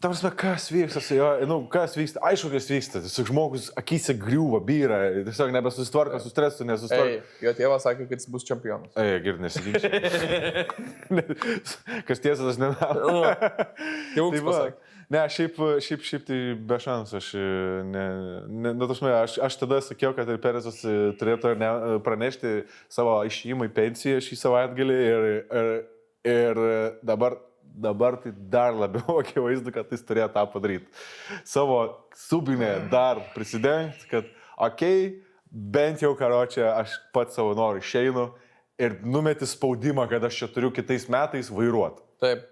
ta prasme, kas vyksta su jo, kas vyksta, aišku, kas vyksta, tiesiog žmogus akise griūva, byra, tiesiog nebesusitvarko su stresu, nesusitvarko. Jo tėvas sakė, kad jis bus čempionas. Girdi, nesiginčiu. Kas tiesa, tas nenau. Tėvukas pasakė. Ne, šiaip tai be šansų, aš tada sakiau, kad ir Perezas turėtų pranešti savo išėjimą į pensiją šį savaitgalį ir dabar tai dar labiau akivaizdu, kad jis turėjo tą padaryti. Savo subinę dar prisidengti, kad bent jau karočią aš pats savo noriu išeinu ir numeti spaudimą, kad aš čia turiu kitais metais vairuoti. Taip.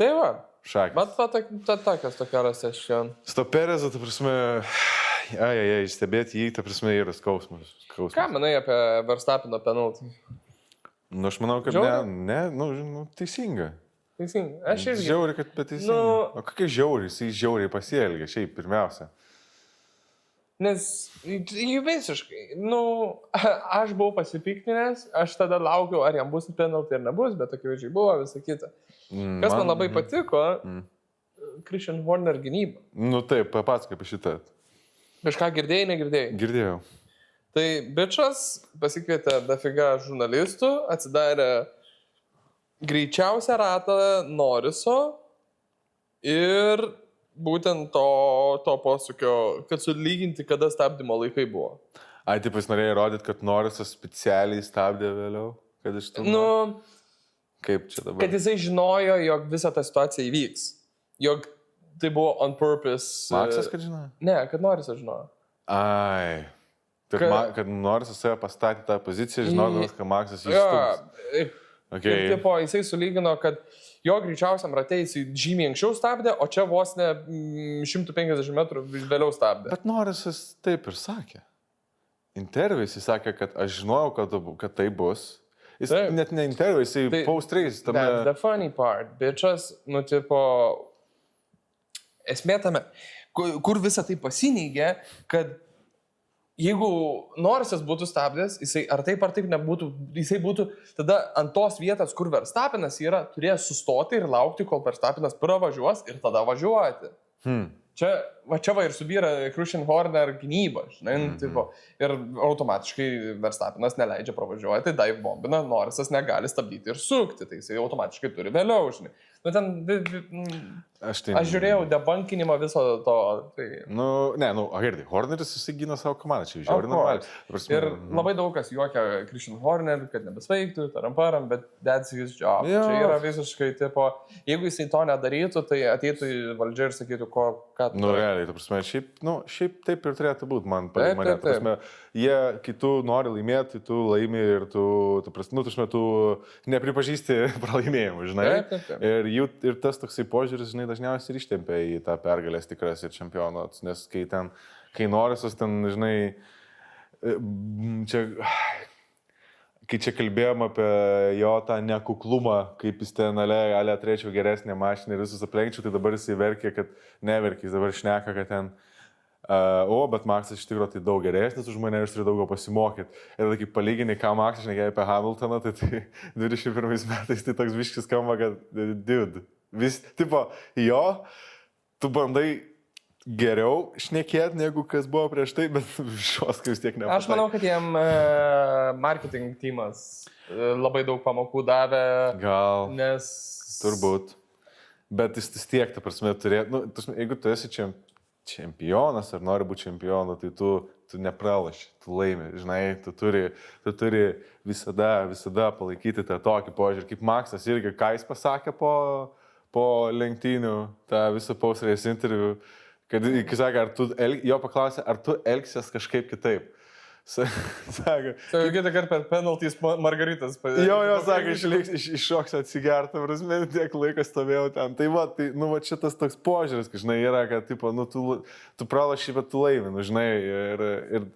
Tai va. Šakis. Bet tokias tokiaras aš šiandien. Stoperezą, ta prasme, stebėti jį, ta prasme, yra skausmas. Ką manai apie Verstappino penaltį? Aš manau, kad teisinga. Teisinga. Aš irgi. Žiauri, kad teisinga. O kokia žiauri, jis žiauriai pasielgia, šiaip pirmiausia. Nes jį visiškai, aš buvau pasipiktinęs, aš tada laukiau, ar jam bus penaltį ar nebus, bet akivaizdžiai buvo visą kitą. Kas man labai patiko, Christian Horner gynyba. Taip, papasakok apie šitą. Kažką girdėjai, negirdėjai? Girdėjau. Tai bičas pasikvietė dafiga žurnalistų, atsidarė greičiausią ratą Norriso ir būtent to posūkio, kad sulyginti, kada stabdymo laikai buvo. Taip, jis norėjo įrodyti, kad Norrisas specialiai stabdė vėliau, kad iš to... Kaip čia dabar? Kad jisai žinojo, jog visa ta situacija įvyks. Jog tai buvo on purpose. Maksas, kad žinojo? Ne, kad Norrisas žinojo. Kad Norrisas save pastatė tą poziciją, žinodamas, kad Maksas jį stums. Ir tipo, jisai sulygino, kad jo greičiausiam rate jisai žymiai anksčiau stabdė, o čia vos ne 150 metrų vėliau stabdė. Bet Norrisas taip ir sakė. Interviu jisai sakė, kad aš žinojau, kad tai bus. Jis net ne interviu, jisai post-race. That's the funny part. Bičas, tipo, esmė tame, kur visą tai pasineigė, kad jeigu Norrisas būtų stabdęs, jisai ar taip nebūtų, jisai būtų tada ant tos vietos, kur Verstappenas yra, turės sustoti ir laukti, kol Verstappenas pravažiuos ir tada važiuoti. Čia va ir subyra Christian Horner gynyba, žinai, tipo, ir automatiškai Verstappenas neleidžia pravažiuoti, dive bombina, Norrisas negali stabdyti ir sukti, tai jisai automatiškai turi vėliau, žinai. Aš žiūrėjau debunkinimą viso to. Girdi, Horneris įsigino savo komandą, čia žiūrėjau normaliai. Ir labai daug kas juokia Christian Horner, kad nebesveiktų, taramparam, bet that's his job. Čia yra visiškai, tipo, jeigu jisai to nedarytų, tai ateitų į valdžią ir sakytų, ką tu. Realiai, ta prasme, šiaip taip ir turėtų būti, man pagal mane. Ta prasme, kai tu nori laimėti, tu laimi ir tu nepripažįsti pralaimėjimų, žinai. Ir tas toksai požiūris, žinai, dažniausiai ir ištempia į tą pergalės tikras ir čempionatus, nes kai Norrisas ten, žinai, kai čia kalbėjom apie jo tą nekuklumą, kaip jis ten ale trečiau geresnė mašina ir visus aplenkčiau, tai dabar jisai verkė, kad neverkė, jis dabar šneka, kad ten bet Maksas iš tikrųjų tai daug geresnis už mane ir turi daugiau pasimokyti. Ir tada kaip palyginai, ką Maksas šnekėjo apie Hamiltoną, tai 21 metais tai toks viškis skamba, kad dude, tu bandai geriau šnekėti, negu kas buvo prieš tai, bet šios vis tiek nepasakė. Aš manau, kad jiem marketing teamas labai daug pamokų davė. Gal, nes... turbūt. Bet jis tiek, ta prasme, turėtų, jeigu tu esi čempionas ar nori būti čempionu, tai tu nepralaši, tu laimi, žinai, tu turi visada palaikyti tą tokį požiūrį, kaip Maksas irgi, ką jis pasakė po lenktynių, tą visą post-race interviu, kad jis sakė, jo paklausė, ar tu elgsies kažkaip kitaip. Sako, kitą kartą per penaltys Margaritas. Jo, sakė, iššoks atsigerti, prasme, tiek laiko stovėjau ten. Tai šitas toks požiūris, žinai, yra, kad, tu pralašy, bet tu laimi, žinai,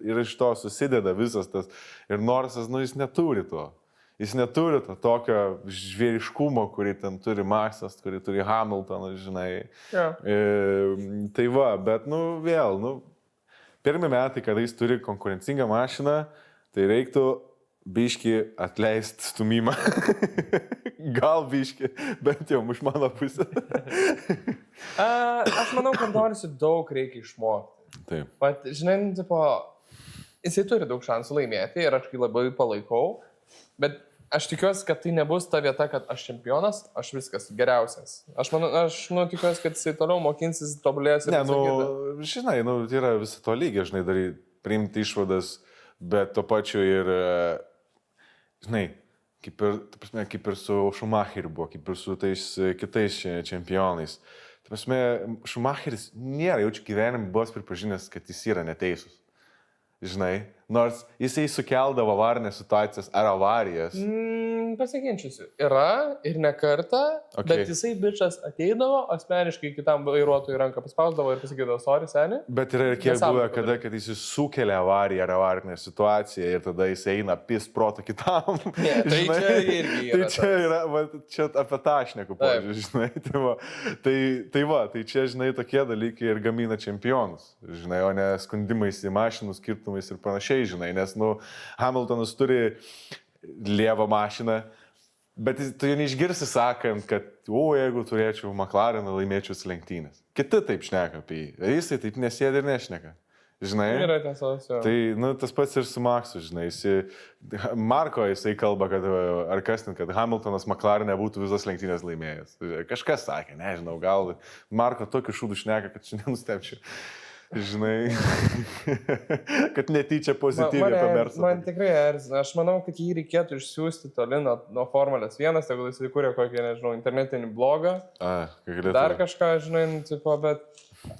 ir iš to susideda visas tas. Ir Norrisas, jis neturi to. Jis neturi to tokio žvėriškumo, kurį ten turi Maksas, kurį turi Hamiltonas, žinai. Tai bet, vėl, pirmi metai, kada jis turi konkurencingą mašiną, tai reiktų biški atleisti stumimą. Gal biški, bent jau iš mano pusės. Aš manau, kad norisi daug reikia išmokti. Taip. Bet, žinai, tipo, jisai turi daug šansų laimėti ir aš jį labai palaikau, bet aš tikiuosi, kad tai nebus ta vieta, kad aš čempionas, aš viskas geriausias. Aš tikiuosi, kad jisai toliau mokinsis, tobulės ir žinai, tai yra visą to lygį, žinai, priimti išvadas, bet to pačiu ir, žinai, kaip ir su Schumacheriu buvo, kaip ir su tais kitais čempionais. Ta prasme, Schumacheris nėra jaučiu gyvenime buvęs pripažinęs, kad jis yra neteisus. Žinai, nors jisai sukeldavo avarinės situacijas ar avarijas. Pasakinčiusi. Yra ir ne kartą, bet jisai bičas ateidavo, asmeniškai kitam vairuotojui ranką paspausdavo ir pasakydavo, sorry, seni. Bet yra ir kiek buvę, kad jis sukelia avariją ar avarinę situaciją ir tada jis eina pis proto kitam. Yeah, tai žinai, čia irgi yra. Tai čia yra, čia apie tą aš neku požiūrį, žinai. Tai čia, žinai, tokie dalykai ir gamina čempionus, žinai, o ne skundimais į mašinų skirtumais ir panašiai, žinai, nes, Hamiltonas turi lievą mašiną, bet tu jo neišgirsi sakant, kad, jeigu turėčiau McLareną, laimėčiau lenktynės. Kiti taip šneka apie jį, jisai taip nesėdi ir nešneka. Žinai? Yra tiesos, jo. Tai, tas pats ir su Maxu, žinai, Marko jisai kalba, kad, ar kas ten, kad Hamiltonas McLarenė būtų visas lenktynės laimėjęs. Kažkas sakė, nežinau, gal Marko tokių šūdų šneka, kad šiandien nustepčiau. Žinai, kad netyčia pozityviai pamersa. Man tikrai erzina. Aš manau, kad jį reikėtų išsiųsti toli nuo Formulės 1, tegul jis įkūrė kokį, nežinau, internetinį blogą. Dar kažką, žinai, tipo, bet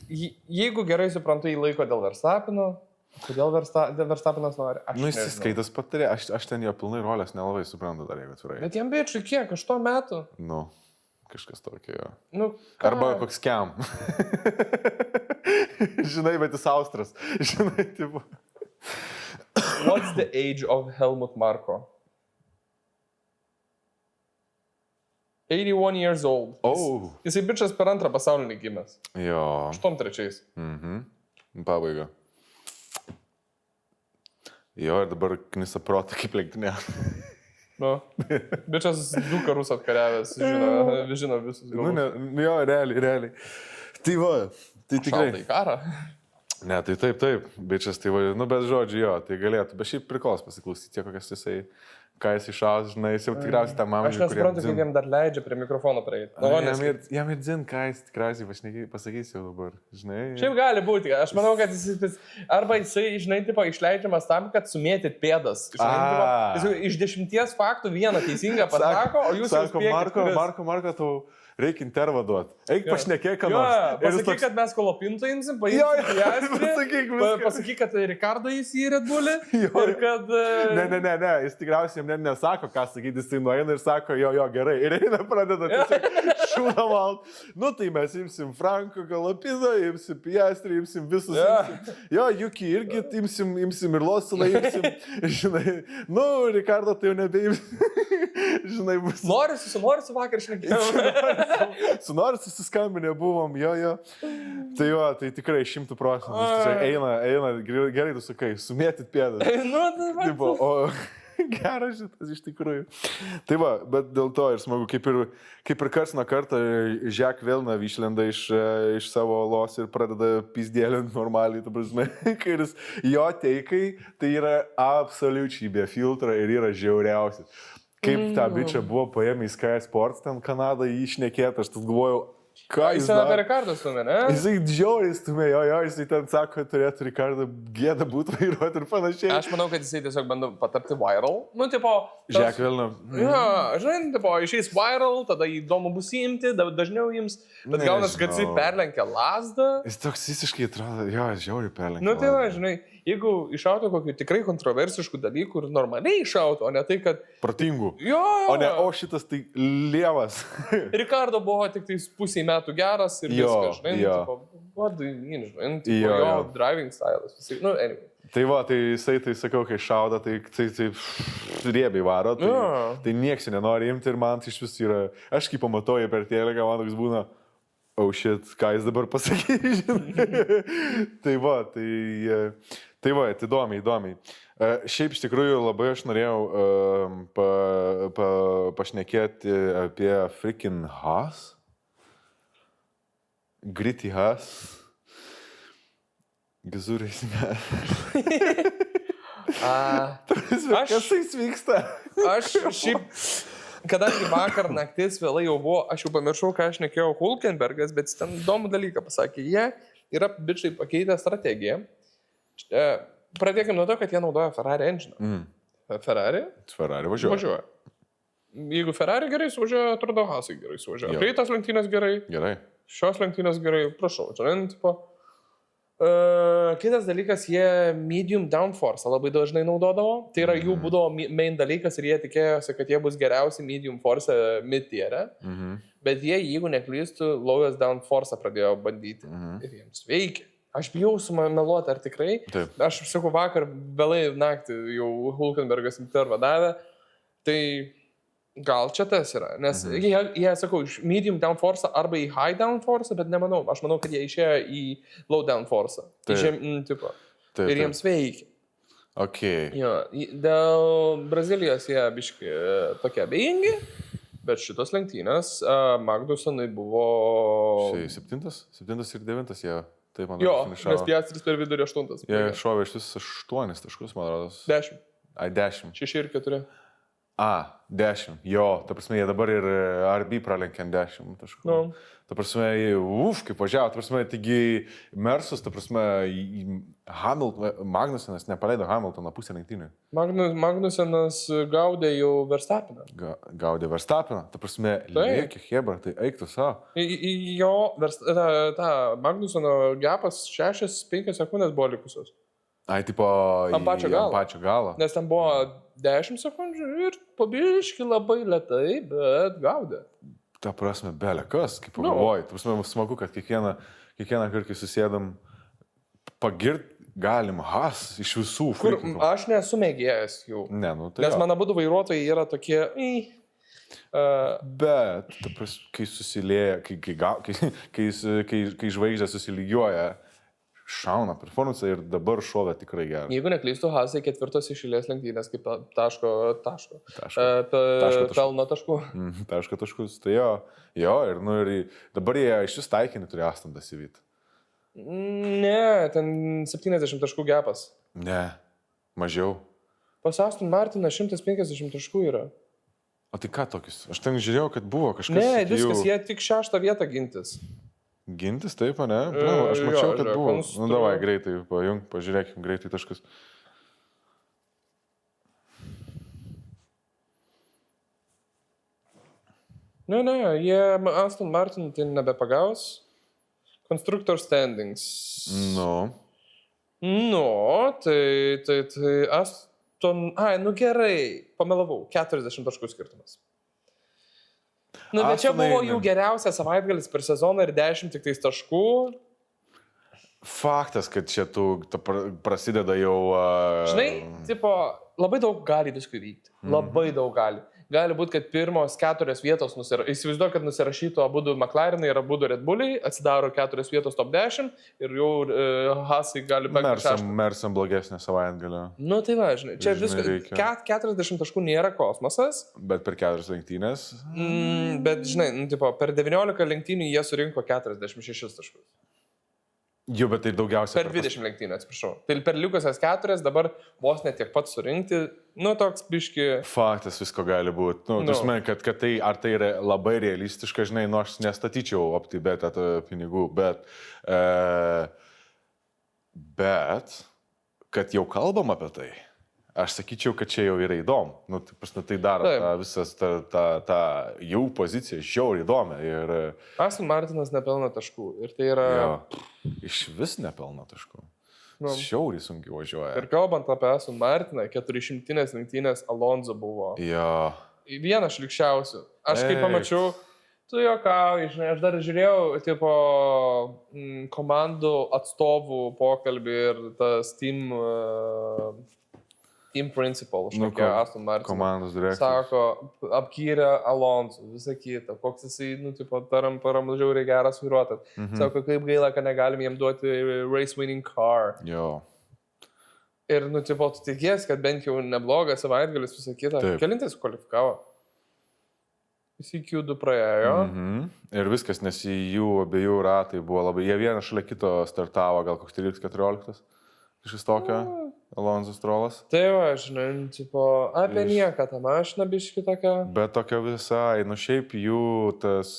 jeigu gerai suprantu, jį laiko dėl Verstappino, kodėl Verstappinas nori? Jis skaitas patarė, aš ten jo pilnai rolės nelabai suprantu dar, jeigu atvirai. Bet jam bičiui kiek, 8 metų? Kažkas tokio jo. Arba koks kem. Žinai, bet jis Austras. Žinai, tipo. What's the age of Helmut Marko? 81 years old. Jisai bičas per antrą pasaulinį gimęs. Jo. 83. Pabaiga. Jo, ir dabar knisa protą kaip lenktinė. Bičas 2 karus atkariavęs, žino visus galus. Jo, realiai. Tai va, tai tikrai. Šaltą į karą. Ne, tai taip, bičas, tai va, bet žodžiu jo, tai galėtų, bet šiaip prikos pasiklausyti, kokias jisai, ką jis iššaus, žinai, jis jau tikriausiai tą mamą. Aš nesuprantu, kaip jam dar leidžia prie mikrofono prieiti. Jam ir dzin, ką jis tikriausiai pasakysiu dabar, žinai. Šiaip gali būti, aš manau, kad jis, arba jisai, žinai, tipo, išleidžiamas tam, kad sumėtit pėdas. Jis iš 10 faktų vieną teisingą pasako, o jūs sako, Marko, tau reikia intervą duoti. Eik pašnekėk, ką nors. Pasakyk, kad mes kolopintų imsim, pasakyk, kad Ricardo jis į Red Bullį. Ir kad... Ne, jis tikriausiai jam nesako, ką sakyti, jis tai nueina ir sako, jo, gerai. Ir eina pradeda tiesiog šūdą valt. Tai mes imsim Franko Galopiną, imsim Piastrį, imsim visus. Jo, Juki irgi imsim ir Losilą imsim. Žinai, Ricardo tai jau nebeimsim. Žinai, bus. Norisi vakar šnekėjom. Su Norisi suskambinę buvom, jo. Tai jo, tai tikrai 100%. Eina, gerai tu sakai, sumėtit pėdas. O geras šitas iš tikrųjų. Tai va, bet dėl to ir smagu, kaip ir karts nuo karto, Žek Vilna išlenda iš savo olos ir pradeda pizdėlinti normaliai, ta prasme, kai jo teikai, tai yra absoliučiai be filtro ir yra žiauriausias. Kaip tą bičią buvo paėmę į Sky Sports, ten Kanadą išnekėt, aš tas galvojau, ką jis ten apie Ricardą stumė, ne? Jisai džiauriai stumė, jo, jisai ten sako, kad turėtų Ricardą gėdą būtų vairuoti ir panašiai. Aš manau, kad jisai tiesiog bando patapti viral. Žek Vilna. Žinai, išeis viral, tada įdomu bus imti, dažniau jums, bet gaunas, kad jisai perlenkia lasdą. Jis toks visiškai atrodo, jo, žiauriai perlenkia. Tai va, žinai, jeigu iššautų kokių tikrai kontroversiškų dalykų ir normaliai iššautų, o ne tai, kad... Protingų. Jo. O šitas tai lievas. Ricardo buvo tik tais pusiai metų geras ir viskas, žinai. Jo driving stylas. Anyway. Tai va, tai jisai, tai sakau, kai šauda, tai riebiai varo, tai nieks nenori imti ir man tai iš vis yra... Aš kaip pamatoju per teleką, man toks būna... shit, ką jis dabar pasakė, žinai. Tai va, tai įdomiai. Šiaip iš tikrųjų labai aš norėjau pašnekėti apie freaking Haas. Gritty Haas. Gazūrais. Kas jis vyksta? Aš šiaip, kadangi vakar naktis vėlai jau buvo, aš jau pamiršau, ką aš nekėjau Hulkenbergas, bet jis ten įdomų dalyką pasakė. Jie yra bičiai pakeitę strategiją. Pradėkime nuo to, kad jie naudoja Ferrari engine. Ferrari važiuoja. Jeigu Ferrari gerai suvažiuoja, atrodo Haasai gerai suvažiuoja. Greitas lenktynės gerai. Šios lenktynės gerai. Prašau, čia tipo. Kitas dalykas, jie medium downforce labai dažnai naudodavo. Tai yra jų būdavo main dalykas ir jie tikėjosi, kad jie bus geriausi medium force mid-tiere. Bet jie, jeigu neklystų, lowest downforce pradėjo bandyti. Ir jiems veikia. Aš bijau sumeluoti, ar tikrai. Taip. Aš sakau, vakar vėlai naktį jau Hulkenbergas intervą davė. Tai gal čia tas yra. Nes jie, sakau, iš medium downforce arba į high downforce, bet nemanau. Aš manau, kad jie išėjo į low downforce. Ir jiems veikia. Okay. Jo, dėl Brazilijos jie biški tokie abejingi, bet šitos lenktynės Magnusonai buvo... 7 ir 9 jie. Taip, man jo, nes Piastris per vidurį 8. Jie šovė iš visus 8 taškus, man rodos. 10. 10. 6 ir 4. 10. Jo, ta prasme, jie dabar ir RB pralenkė 10 taškų. No. Ta prasme, kaip važiavo, ta prasme, taigi Mersus, ta prasme, Magnusenas nepaleido Hamiltoną pusę lenktynių. Magnusenas gaudė jau Verstappeną. Gaudė Verstappeną, ta prasme, lėkė Hebra, tai eiktų savo. Jo, Magnuseno gapas 6-5 sekundės buvo likusios. Tipo, ant pačio galo. Nes ten buvo 10 sekundžių ir pabiški labai lėtai, bet gaudė. Ta prasme, belė kas, kaip pagalvoji. Ta prasme, smagu, kad kiekvieną kartą, kai susėdam, pagirt galim Haas iš visų. Kur aš nesu mėgėjęs jų. Ne, tai nes man abudu vairuotojai yra tokie... Bet, ta prasme, kai susilėja, kai žvaigždė susilygioja, šauna performance ir dabar šovė tikrai gerai. Jeigu neklystu, Haasai 4 išėlės lenktynės kaip pelno taškų. Taškus, tai jo, ir dabar jie iš vis taikinį turi Aston dasivyti. Ne, ten 70 taškų gapas. Ne, mažiau. Pas Aston Martiną 150 taškų yra. O tai ką tokius? Aš ten žiūrėjau, kad buvo kažkas. Ne, viskas, jie tik 6 vietą gintis. Gintis, taip, ne? Aš mačiau, kad buvo. Nu, davai, greitai, pažiūrėkim, greitai taškus. Ne, jie Aston Martin tai nebepagaus. Constructor standings. Tai Aston... gerai, pamelavau, 40 taškų skirtumas. Bet čia buvo jų geriausias savaitgalis per sezoną ir 10 tik tais taškų. Faktas, kad čia prasideda jau... Žinai, labai daug gali viskų vykti. Labai daug gali. Gali būti, kad pirmos 4 vietos įsivaizduoju, kad nusirašytų abudu McLarenai ir abudu Red Bulliai, atsidaro 4 vietos top 10 ir jau Haasai gali baigti 6. Mersam blogesnė savaitgalio. Nu tai va, žinai, čia viskas, 40 taškų nėra kosmosas. Bet per 4 lenktynės? Bet žinai, per 19 lenktynių jie surinko 46 taškus. Jo, bet tai daugiausiai. Per 20 lenktynę, atsiprašau. Tai per likusias 4 dabar vos net tiek pat surinkti, toks biški... Faktas visko gali būti. Kad tai, ar tai yra labai realistiška, žinai, aš nestatyčiau OptiBet pinigų, bet, kad jau kalbam apie tai, aš sakyčiau, kad čia jau yra įdomu. Tai daro visas ta jų pozicija žiauriai įdomi. Aston Martinas nepelno taškų. Ir tai yra... Iš vis nepelno taškų. Žiauriai sunkiai važiuoja. Ir kalbant apie Aston Martiną, 400 lenktynės Alonso buvo. Vienas šlikščiausių. Aš kaip pamačiau, tu juokauji, žinai, aš dar žiūrėjau, komandų atstovų pokalbį ir tas Team Principal, Aston Martin. Komandos direktorius. Sako, apkyrė Alonso, visą kitą. Koks jisai, param žiauriai geras vairuotojas. Sako, kaip gaila, kad negalim jiem duoti race winning car. Jo. Ir, tu tikės, kad bent jau neblogas savaitgalis visą kitą. Kelintais kvalifikavo? Visi Q2 praėjo. Ir viskas, nes jų abiejų ratai buvo labai, jie vieną šalia kito startavo, gal koks 13-14, kažkas tokio, Alonso Strolas. Tai va, žinai, tipo, apie nieką tą mašiną biškį tokią. Bet tokia visai, šiaip jų tas,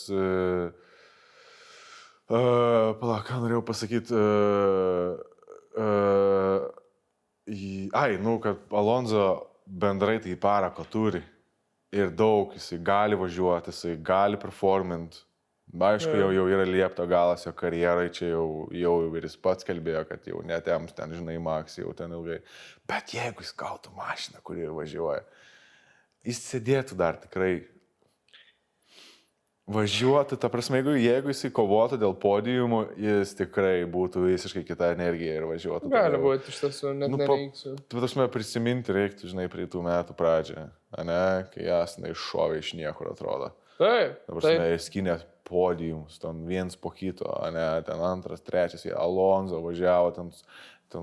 palauk, ką norėjau pasakyti, kad Alonso bendrai tai parako turi. Ir daug, jisai gali važiuoti, jisai gali performint. Aišku, jau yra liepto galas jo karjerai, čia jau ir jis pats kalbėjo, kad jau netems ten, žinai, Max jau ten ilgai. Bet jeigu jis gautų mašiną, kuri važiuoja, jis sėdėtų dar tikrai. Važiuotų, ta prasme, jeigu jisai kovotų dėl podiumų, jis tikrai būtų visiškai kita energija ir važiuotų. Gali būti, iš tiesų, net nereiksiu. Tu prasme, prisiminti reiktų, žinai, prie tų metų pradžią, ne, kai Asna iššovė iš niekur, atrodo. Taip. Ta prasme, skinė podiumus, ten viens po kito, ne, ten antras, trečias, Alonso važiavo, ten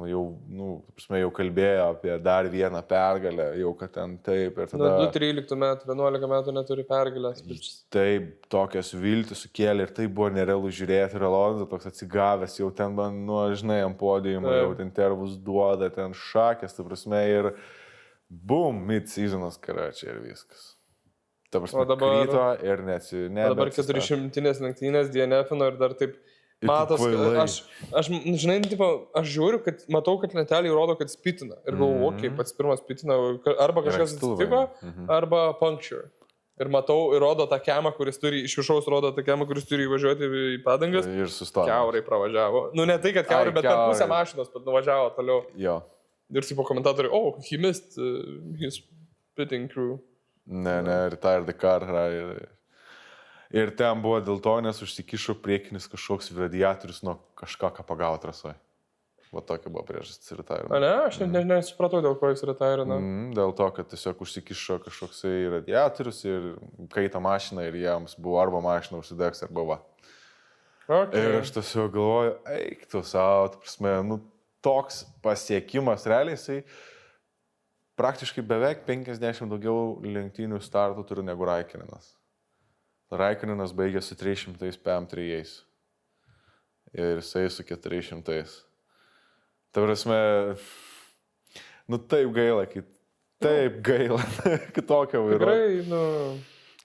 jau, ta prasme, jau kalbėjo apie dar vieną pergalę, jau kad ten taip ir tada... Nuo 13 metų, 11 metų neturi pergalės. Taip, tokias viltis sukėlė ir tai buvo nerealu žiūrėti ir Alonso toks atsigavęs, jau ten, žinai, ant podiumo, jau ten intervus duoda, ten šakės, ta prasme, ir bum, mid-seasonas karačiai ir viskas. Ta prasme, kryto ir dabar 400 lenktynės DNF-ino ir dar taip... Matos, aš žinai, tipo, aš žiūriu, kad matau, kad lentelė rodo, kad spitina. Ir galvoju, okei, pats pirmas spitina, arba kažkas atsitiko, arba puncture. Ir matau, ir rodo tą kemą, kuris turi, iš viršaus rodo tą kemą, kuris turi įvažiuoti į padangas. Ir sustojo. Kiaurai pravažiavo. Nu, ne tai, kad kiaurai, bet per pusę mašinos nuvažiavo toliau. Jo. Ir tipo komentatoriai, he missed his pitting crew. Ne, retired the car. Ir ten buvo dėl to, nes užsikišo priekinis kažkoks radiatorius nuo kažką, ką pagavo trasoje. Va tokia buvo priežastis retirement. Ne, aš nesupratau, dėl ko jis retirino. Dėl to, kad tiesiog užsikišo kažkoksai radiatorius ir kaita mašina ir jiems buvo arba mašina užsidegs, arba va. Okay. Ir aš tiesiog galvoju, eik tu savo, prasme, toks pasiekimas realiai, jisai praktiškai beveik 50 daugiau lenktynių startų turi negu Raikkonenas. Raikkonenas baigė su 300 PM3 ir jisai su 400. Ta prasme, taip gaila, taip gaila, kitokio vairuotojo.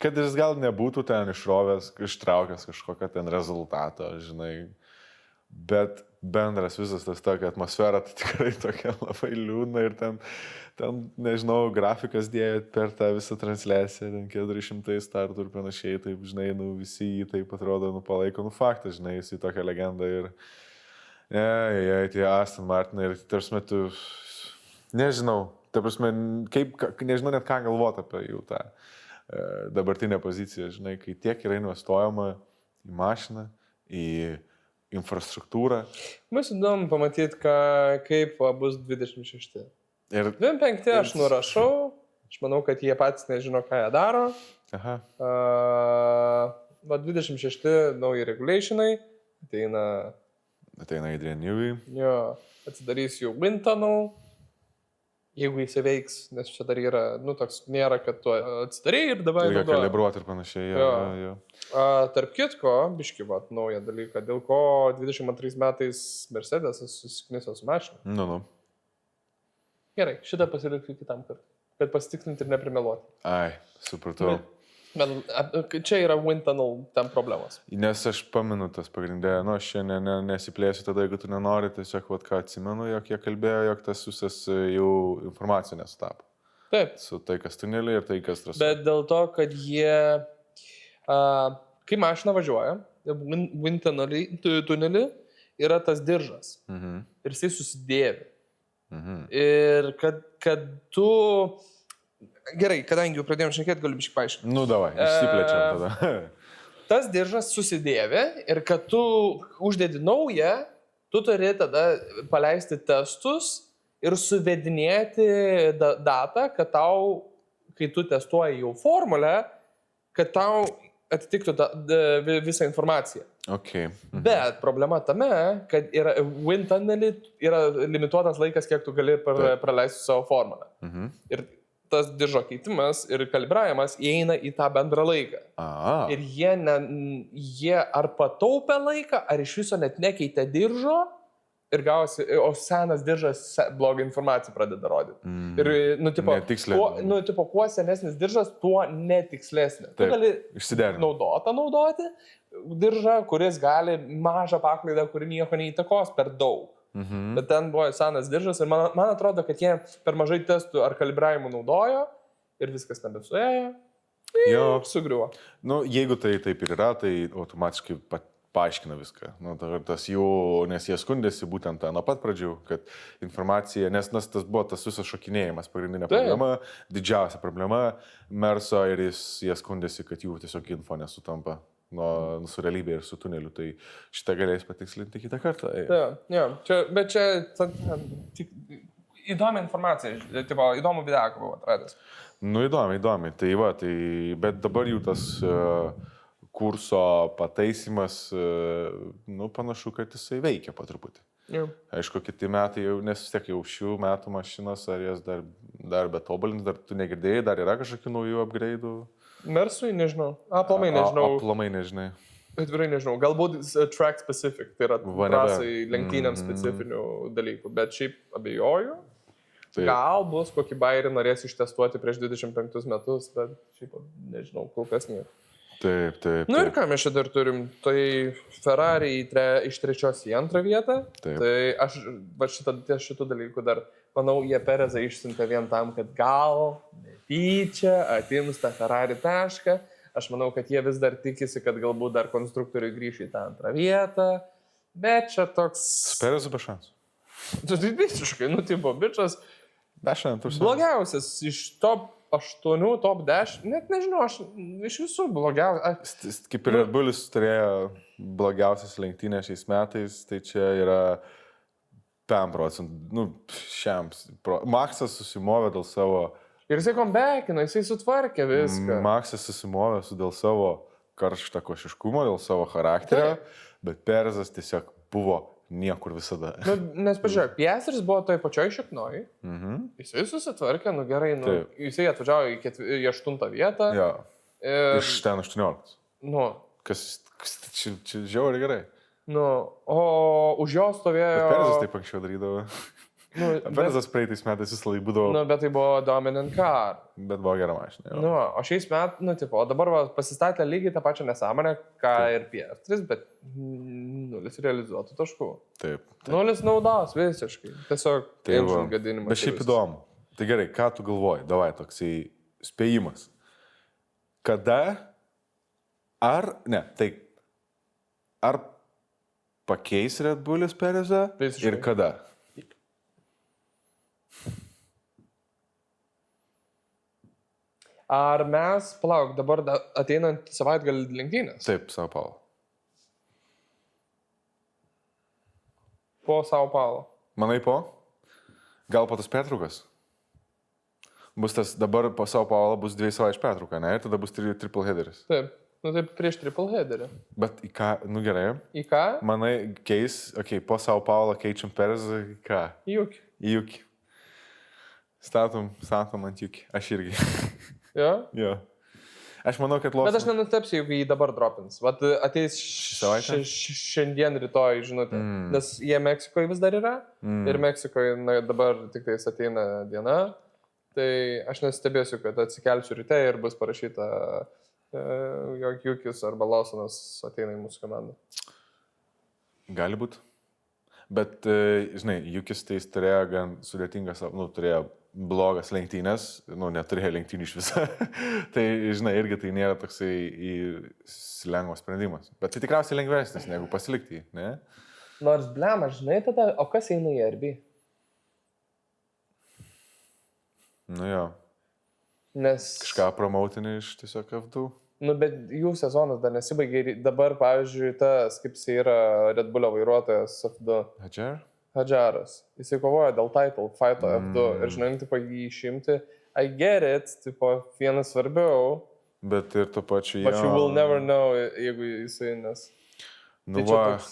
Kad jis gal nebūtų ten ištraukęs kažkokią ten rezultatą, žinai, bet bendras visas tas tokia atmosfera, tai tikrai tokia labai liūdna ir ten, nežinau, grafikas dėjo per tą visą transliaciją, ten 400 startų ir panašiai, taip, žinai, visi jį taip atrodo, palaiko, faktas, žinai, jis į tokią legendą ir, tie Aston Martin ir, tarsi metu, nežinau, ta prasme, nežinau net ką galvoti apie jų tą dabartinę poziciją, žinai, kai tiek yra investuojama į mašiną, į infrastruktūrą. Mums įdomu pamatyti, kaip bus 26. Ir 25 aš nurašau, aš manau, kad jie patys nežino, ką jie daro. Aha. 26 nauji regulationai, ateina Adrian Newey. Jo, atsidarys jų wind tunnel, jeigu jis įveiks, nes čia dar yra, toks nėra, kad tu atsidarai ir dabar... Reikia kalibruoti ir panašiai. Jo. Tarp kitko, biški, naują dalyką, dėl ko 22 metais Mercedesas susiknisė su mašina. Gerai, šitą pasirinkti kitam kartui, kad pasitikslinti ir neprimeluoti. Ai, supratau. Bet čia yra wind tunnel ten problemos. Nes aš pamenu tas pagrindė, aš čia nesiplėsiu tada, jeigu tu nenori, tiesiog ką atsimenu, jog jie kalbėjo, jog tas visas jų informacija nesutapo. Taip. Su tai, kas tunelį ir tai, kas trasu. Bet dėl to, kad jie, kai mašina važiuoja, wind tunelį yra tas diržas. Ir jisai susidėvi. Ir kad tu... Gerai, kadangi jau pradėjom šnekėti, galiu biškai paaiškinti. Davai, išsiplečiam tada. Tas diržas susidėvi ir kad tu uždedi naują, tu turi tada paleisti testus ir suvedinėti datą, kad tau, kai tu testuoji jau formulę, kad tau atitiktų visą informaciją. Okay. Bet problema tame, kad wind tunnelį yra limituotas laikas, kiek tu gali praleisti savo formulę. Ir tas diržo keitimas ir kalibravimas įeina į tą bendrą laiką. Ir jie ar pataupė laiką, ar iš viso net nekeitė diržo ir gausi, o senas diržas blogą informaciją pradeda rodyti. Ir, kuo senesnis diržas, tuo netikslesnis. Tu gali naudoti diržą, kuris gali mažą paklaidą, kuri nieko neįtakos per daug. Bet ten buvo senas diržas ir man atrodo, kad jie per mažai testų ar kalibravimų naudojo ir viskas nebesuėjo. Sugriuvo. Jeigu tai taip ir yra, tai automatiškai paaiškina viską. Tas jų, nes jie skundėsi būtent nuo pat pradžių, kad informacija, nes tas buvo tas visas šokinėjimas, pagrindinė problema, didžiausia problema Merso ir jie skundėsi, kad jų tiesiog info nesutampa su realybė ir su tuneliu, tai šitą galės patikslinti kitą kartą. Bet čia įdomi informacija, įdomų videoką buvo atradęs. Įdomi, bet dabar jų tas kurso pataisimas, panašu, kad jisai veikia po truputį. Aišku, kiti metai jau, nes vis tiek jau šių metų mašinos, ar jas dar betobulins, dar tu negirdėjai, dar yra kažkokių naujų upgrade'ų? Mersui nežinau. Aplamai nežinau. Aplamai nežinai. Atvirai nežinau. Galbūt track specific, tai yra trasai lenktynėms specifinių dalykų, bet šiaip abejoju. Gal bus kokį bairį norės ištestuoti prieš 25 metus, bet šiaip nežinau, kol kas nieko. Taip. Ir ką mes čia dar turim? Tai Ferrari iš 3 į 2 vietą. Taip. Tai aš šitų dalykų dar, manau, jie Perezą išsiuntė vien tam, kad gal netyčia atims tą Ferrari tašką. Aš manau, kad jie vis dar tikisi, kad galbūt dar konstruktoriai grįš į tą 2 vietą. Bet čia toks... Perezą be šansų. Tai visiškai, bičas. Dešimt. Blogiausias iš top 8, top 10, net nežinau, aš iš visų blogiausias. Kaip ir Red Bullis turėjo blogiausias lenktynės šiais metais, tai čia yra 5%. Maxas susimovė dėl savo... Ir jisai comebackino, jisai sutvarkė viską. Maxas susimovė dėl savo karštakošiškumo, dėl savo charakterio, bet Perezas tiesiog buvo niekur visada. Nes pažiūrėk, Piastris buvo toj pačioj šiknoj, jisai susitvarkė, gerai, jisai atvažiavo į 8 vietą. Iš ten 18. Kas čia žiauriai gerai. O už jo stovėjo... Bet Perezas taip anksčiau darydavo. Perezas praeitais metais vis lai būdavo... Bet tai buvo dominant car. Bet buvo gera mašina. O šiais metais, o dabar pasistatė lygiai tą pačią nesąmonę, ką ir Piastris, bet 0 realizuotų taškų. Taip. 0 naudos visiškai. Tiesiog engine gadinimas. Bet šiaip įdomu. Tai gerai, ką tu galvoji? Davai toksai spėjimas. Kada? Ar pakeis Red Bullis Perezą? Visiškai. Ir kada? Ar mes, palauk, dabar ateinant savaitgalį lenktynės? Taip, Sao Paulo. Po Sao Paulo. Manai po? Gal po tas pertraukas? Bus tas, dabar po Sao Paulo bus 2 savaičių pertrauka, ne? Ir tada bus triple headeris. Taip, taip prieš triple headerį. Bet į ką, gerai. Į ką? Manai, po Sao Paulo keičiam Perezą, į ką? Į Juki. Į Juki. Statom ant Juki. Aš irgi. Jo? Aš manau, kad Bet aš nenustepsiu, jeigu jį dabar dropins. Vat ateis šiandien, rytoj, žinote. Nes jie Meksikoje vis dar yra. Ir Meksikoje dabar tik tais ateina diena. Tai aš nestebėsiu, kad atsikelsiu ryte ir bus parašyta, jog Jukis arba Lawsonas ateina į mūsų komandą. Gali būt. Bet, žinai, Jukis tai turėjo gan sudėtingas, turėjo blogas lenktynės, neturėjo lenktynių iš viso. Tai, žinai, irgi tai nėra toksai lengvas sprendimas. Bet tai tikriausiai lengvesnis, negu pasilikti, ne? Nors blema, žinai tada, o kas eina į RB? Jo. Nes... Kažką promautinį iš tiesiog F2. Bet jų sezonas dar nesibaigė. Dabar, pavyzdžiui, tas, kaip jis yra Red Bullio vairuotojas F2. Hadžaras. Jisai kovoja dėl title fighto F2 ir žinai, jį išimti. I get it, vienas svarbiau. Bet ir tuo pačiu But you will never know, jeigu jisai, nes...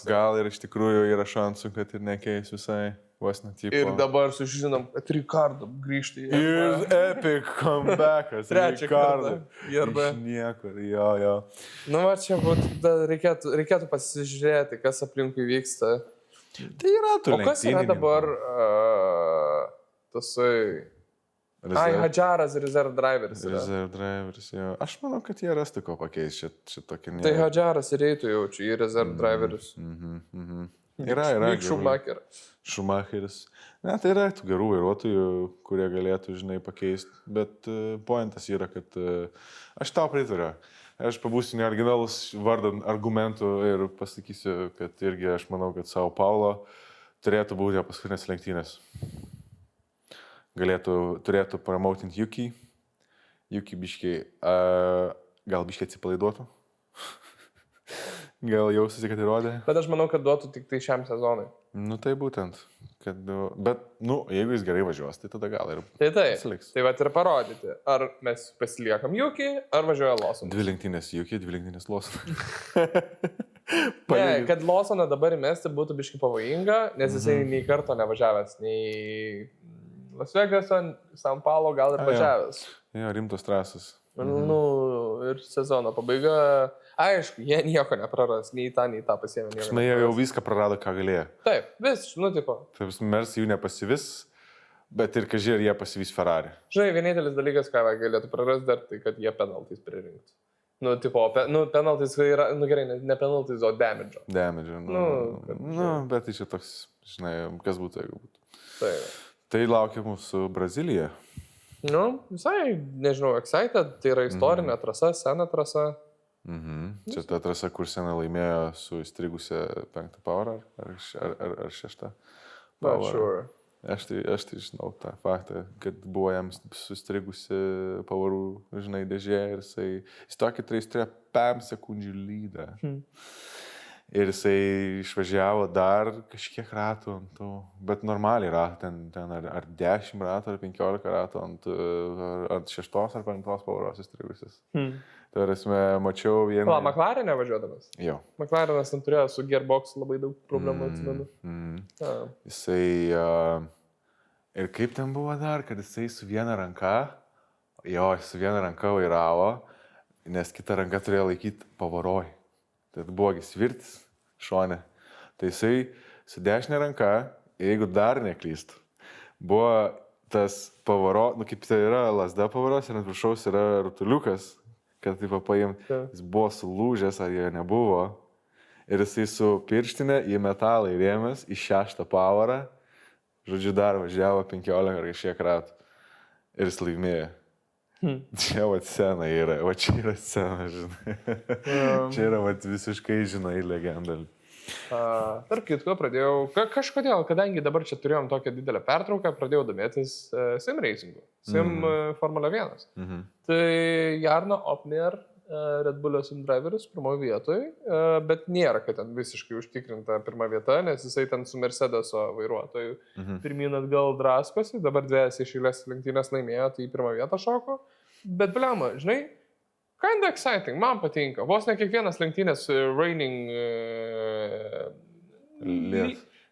Gal ir iš tikrųjų yra šansų, kad ir nekeis visai. Vos netipo. Ir dabar sužinom, kad Ricardo grįžta į Ir epic comebackas. Trečią kartą. Iš niekur, jo. Nu, va, čia reikėtų pasižiūrėti, kas aplinkui vyksta. Tai yra tu. O kas yra dabar tasai... Hadžaras Reserve Driveris. Reserve Driveris, jo. Aš manau, kad jie rastų ko pakeisti šitokį. Tai Hadžaras ir eitų jaučiu į Reserve Driveris. Yra. Schumacheris. Ne, tai yra tų gerų vairuotojų, kurie galėtų, žinai, pakeisti. Bet pointas yra, kad aš tau pritariu. Aš pabūsiu neoriginalus vardan argumentų ir pasakysiu, kad irgi aš manau, kad Sao Paulo turėtų būti paskutinės lenktynės. Turėtų promautinti Yuki. Yuki biškiai, gal biškiai atsipalaiduotų. Gal jaustųsi, kad įrodė. Bet aš manau, kad duotų tik tai šiam sezonui. Nu tai būtent. Bet, jeigu jis gerai važiuos, tai tada gal ir pasiliks. Tai vat ir parodyti, ar mes pasiliekam Yuki, ar važiuoja Lawson. 2 lenktynės Yuki, 2 lenktynės Lawson. Ne, kad Lawsoną dabar įmesti būtų biškai pavojinga, nes jisai nei karto nevažiavęs, nei Las Vegasą, San Paulo gal ir važiavęs. Jo, rimtos trasos. Nu, ir sezono pabaiga, aišku, jie nieko nepraras, nei tą pasiėmė. Jie jau viską prarado, ką galėjo. Taip, tipo. Taip, Mers jų nepasivis, bet ir kažkai jie pasivys Ferrari. Žinai, vienintelis dalykas, ką galėtų prarasti dar, tai kad jie penaltais pririnktų. Penaltais yra, gerai, ne penaltais, o damage. Damage, bet tai čia toks, žinai, kas būtų, jeigu būtų. Taip. Tai laukia mūsų Brazilija. Visai, nežinau, excited, tai yra istorinė trasa, sena trasa. Čia ta trasa, kur Sena laimėjo su įstrigusią 5 Power ar 6 Power. Sure. Aš tai žinau tą faktą, kad buvo jam sustrigusi Powerų, žinai, dėžė ir jis tokį turėjo 5 sekundžių lydą. Ir jisai išvažiavo dar kažkiek ratų ant tų, bet normaliai ratų, ten ar 10 ratų, ar 15 ratų ant 6 ar 5 Poweros įstrigusis. Tai esmė, mačiau vieną... McLaren'e važiuodamas? Jo. McLaren'as ten turėjo su gearbox labai daug problemų, atsimenu. Jisai... Ir kaip ten buvo dar, kad jisai su viena ranka vairavo, nes kita ranka turėjo laikyti pavaroj. Tai buvo svirtis šone. Tai jisai su dešinė ranka, jeigu dar neklystų, buvo tas pavaro, kaip tai yra lasda pavaros ir ant viršaus yra rutuliukas, kad taip paimti. Jis buvo sulūžęs, ar jo nebuvo. Ir jisai su pirštinė į metalą įrėmęs į 6 pavarą, žodžiu, dar važiavo 15 ar kažkiek ratų. Ir jis laimėjo. Čia scena yra, čia yra scena, žinai. Čia yra visiškai, žinai, legenda. Tarp kitko, pradėjau, kažkodėl, kadangi dabar čia turėjom tokią didelę pertrauką, pradėjau domėtis sim racingu, Formula 1. Tai Jarno Opner, Red Bull'o sim driveris, pirmoje vietoje, bet nėra, kad ten visiškai užtikrinta pirma vieta, nes jisai ten su Mercedeso vairuotoju pirmyn atgal draskosi, dabar 2 iš eilės lenktynės laimėjo, tai į pirmą vietą šoko. Bet bliama, žinai, kinda exciting, man patinka. Vos ne kiekvienas lenktynės raining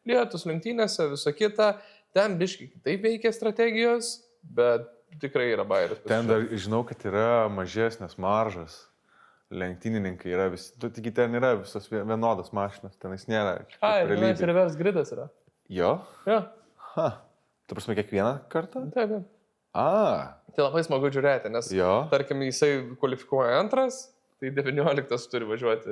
lietus lenktynėse, viso kita, ten biškai kitaip veikia strategijos, bet tikrai yra bairis. Ten dar žinau, kad yra mažesnės maržas. Lenktynininkai yra visi, tik ten yra visos vienodos mašinos, tenais nėra. Tenais reverse gridas yra. Jo? Jo. Tu prasme, kiekvieną kartą? Taip. Tai labai smagu žiūrėti, nes, tarkim, jisai kvalifikuoja antras, tai 19 turi važiuoti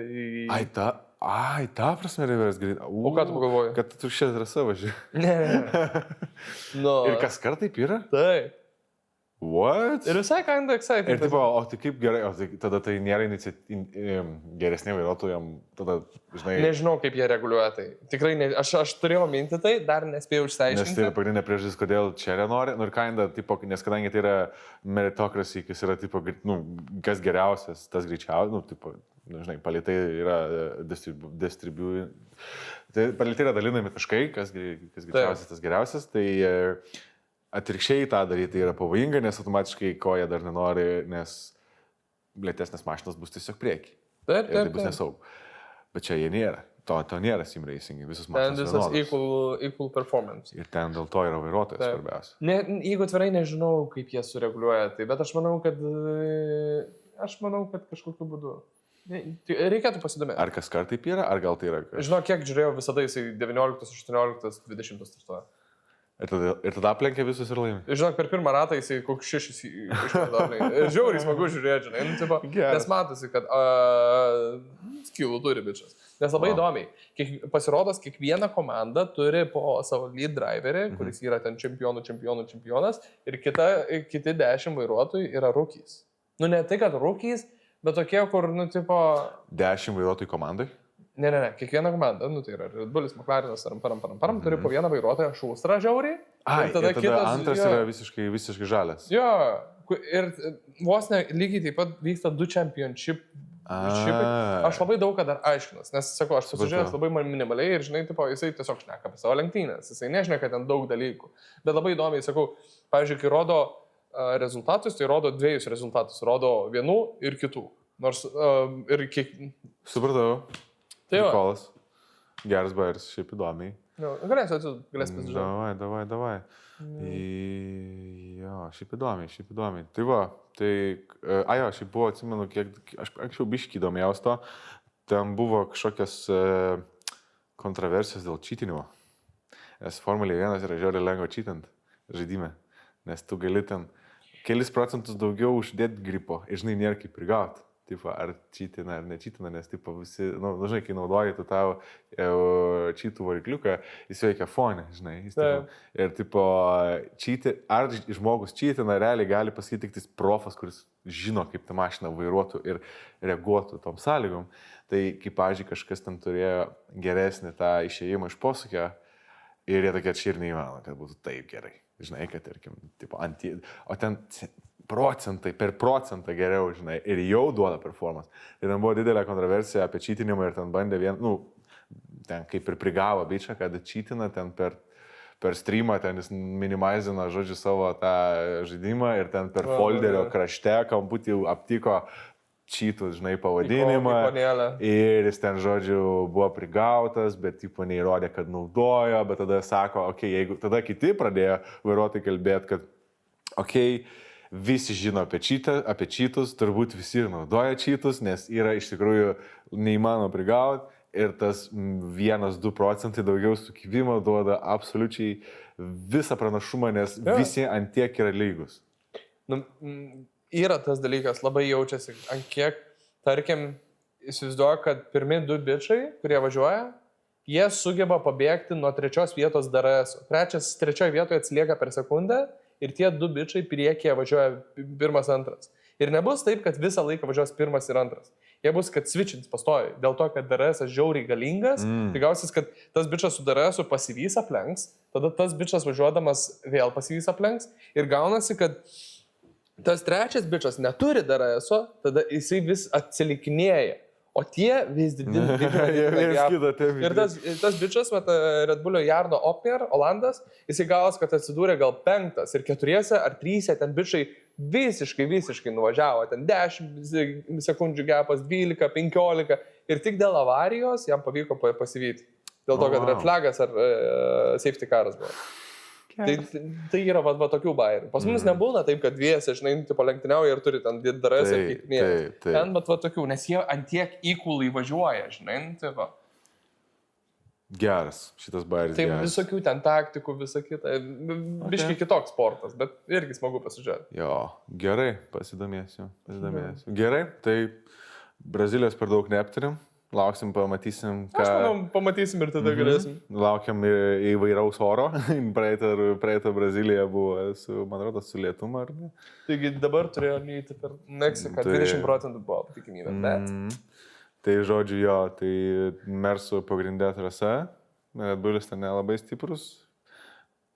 į... Ta prasme reverse grid. O ką tu pagalvoji? Kad tu šią trasą važiuoji. Ne. Ir kas kart taip yra? Taip. What? Ir visai kinda exciting. Ir tipo, o tai kaip gerai, tada tai nėra geresnė vairuotojam, tada, žinai... Nežinau, kaip jie reguliuoja tai. Tikrai, aš turėjau minti tai, dar nespėjau išsiaiškinti. Nes tai yra pagrindinė priežastis, kodėl čia nenori. Ir kinda, tipo, nes kadangi tai yra meritocracy, kas yra, tipo, kas geriausias, tas greičiausias, tipo, žinai, palitai yra tai palitai yra dalinami taškai, kas greičiausias, tas geriausias, tai... Atvirkščiai tą daryti yra pavojinga, nes automatiškai ko jie dar nenori, nes lėtesnės mašinos bus tiesiog prieki. Taip. Tai bus nesaug. Bet čia jie nėra. To nėra sim racing, visas Ten mašinas visas vienodas. equal performance. Ir ten dėl to yra vairuotojas Taip. svarbiausia. Jeigu atvirai nežinau, kaip jie sureguliuoja tai, bet aš manau, kad kažkokiu būdu. Reikėtų pasidomėti. Ar kas kart taip yra, ar gal tai yra... Žinau, kiek žiūrėjau, visada jisai 19, 18, 20 startuoja. Ir tada aplenkia visus ir laimi. Žinok, per pirmą ratą jisai kokius 6 išmedaliai. Žiauriai smagu žiūrėti, žinai. Tipo, nes matosi, kad skilų turi bičias. Nes labai įdomiai. Pasirodos, kiekviena komanda turi po savo lead driverį, kuris yra ten čempionas. Ir kiti 10 vairuotojų yra rookies. Nu, ne tai, kad rookies, bet tokie, kur, nu, tipo... 10 vairuotojų komandai? Ne. Kiekviena komanda, nu, tai yra Red Bullis, McLarenas, param, turi po vieną vairuotoją šūstrą žiauriai. Ir tada kitas, antras yra visiškai žalias. Jo, ir vos ne lygiai taip pat vyksta 2 championship. Aš labai daug ką dar aiškinas, nes, sakau, aš susižiūrėjęs labai minimaliai ir, žinai, tipo, jisai tiesiog šneka apie savo lenktynės, jisai nešneka ten daug dalykų. Bet labai įdomiai, sakau, pavyzdžiui, kai rodo rezultatus, tai rodo 2 rezultatus, rodo vienų ir kitų. Nors ir kiek... Supratau. Tai va. Nikolas. Geras bairis, šiaip įdomiai. Galės pasižiūrėti. Davai. Jo, šiaip įdomiai. Tai va, šiaip buvo, atsimenu, kiek, aš anksčiau biškį domėjaus to, ten buvo kažkokios kontroversijos dėl čytinimo. Nes Formulė 1 yra žiauriai lengva čytant žaidime, nes tu gali ten kelis procentus daugiau uždėti gripo ir, žinai, nėra kaip prigauti. Tipo, ar čytina, ar nečytina, nes, tipo, visi, žinai, kai naudoji tu tavo čytų varikliuką, jis veikia fone, žinai. Ir, tipo, ar žmogus čytina, realiai gali pasakyti tik tais profas, kuris žino, kaip ta mašina vairuotų ir reaguotų tom sąlygom. Tai, kaip, pavyzdžiui, kažkas ten turėjo geresnį tą išėjimą iš posūkio ir jie tokie čia ir neįmanoma, kad būtų taip gerai. Žinai, kad, tarkim, tipo, o ten... per procentą geriau, žinai, ir jau duoda performance. Tai ten buvo didelė kontroversija apie čytinimą ir ten bandė ten kaip ir prigavo bičią, kad čytina ten per streamą, ten jis minimizina, žodžiu, savo tą žaidimą ir ten per folderio krašte kamputį aptiko čytus, žinai, pavadinimą. Ir jis ten, žodžiu, buvo prigautas, bet tipo neįrodė, kad naudojo, bet tada sako, jeigu tada kiti pradėjo vairuotojai kalbėti, kad, visi žino apie čytus, turbūt visi ir naudoja čytus, nes yra iš tikrųjų neįmanoma prigauti ir tas 1-2 procentai daugiau sukibimo duoda absoliučiai visą pranašumą, nes visi ant tiek yra lygus. Yra tas dalykas, labai jaučiasi, ant kiek, tarkim, įsivaizduoju, kad pirmi 2 bičiai, kurie važiuoja, jie sugeba pabėgti nuo 3 vietos DRS. 3 vietoje atsilieka per sekundę. Ir tie 2 bičiai priekyje važiuoja 1, 2. Ir nebus taip, kad visą laiką važiuos 1 ir 2. Jie bus, kad switchins pastovi. Dėl to, kad DRS žiauriai galingas, tai gausis, kad tas bičas su DRS pasivys aplenks, tada tas bičas važiuodamas vėl pasivys aplenks. Ir gaunasi, kad tas 3 bičas neturi DRS, tada jisai vis atsilikinėja. O tie vis didinti. Ir tas bičas, Red Bullio Jarno Opner, Olandas, jisai gavos, kad atsidūrė gal 5 ir 4 ar 3, ten bičai visiškai nuvažiavo, ten 10 sekundžių gepas, 12, 15 ir tik dėl avarijos jam pavyko pasivyti. Dėl to, kad red flagas ar safety caras buvo. Tai yra tokių bairių. Pas mus nebūna taip, kad dviese, žinai, lenktyniauja ir turi ten DRS ir kiekvienė. Ten tokių, nes jie ant tiek equally važiuoja, žinai, tai va. Geras, šitas bairis. Tai visokių ten taktikų, visą kitą. Biškai kitoks sportas, bet irgi smagu pasižiūrėti. Jo, gerai, pasidomėsiu. Gerai, tai Brazilijos per daug neaptarim. Lauksim, pamatysim, ką... Aš manau, pamatysim ir tada galėsim. Laukiam įvairaus oro. Praeitą Brazilija buvo, man rodos, su lietum, ar ne? Taigi dabar turėjo neįti per Meksiką. 20% buvo tikimybė, bet... Tai žodžiu jo, tai Mersų pagrindė trasa. Red Bullis ten nelabai stiprus.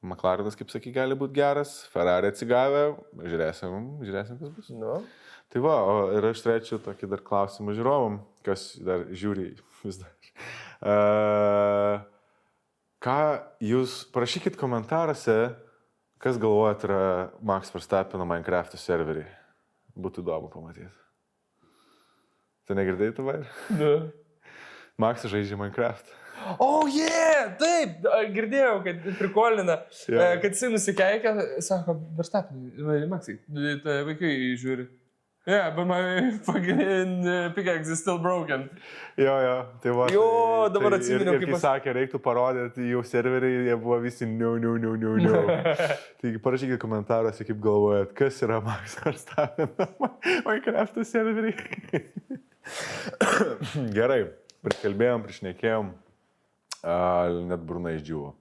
McLarenas, kaip sakai, gali būti geras. Ferrari atsigavę. Žiūrėsim, kas bus. Nu. Tai va, ir aš trečiu tokį dar klausimą žiūrovom, kas dar žiūri vis dar. Ką jūs parašykit komentaruose, kas galvojat yra Max Verstappeno Minecraft serverį. Būtų įdomu pamatyti. Tai negirdėjai tu, Vair? Ne. Maksas žaidžia Minecraft. Oh, yeah! Taip, girdėjau, kad prikolina, kad jisai nusikeikia, sako, Verstappenai, Maksai, vaikai žiūri. Yeah, but my fucking pickaxe is still broken. Jo, tai va. Jo, dabar atsiminiau, kaip jis sakė, reiktų parodyti jau serveriai, jie buvo visi no. Taigi parašykite komentaruose, kaip galvojat, kas yra Maksas Verstappenas Minecraft serveriai. Gerai, prikalbėjom, prišnekėjom, net burna išdžiuvo.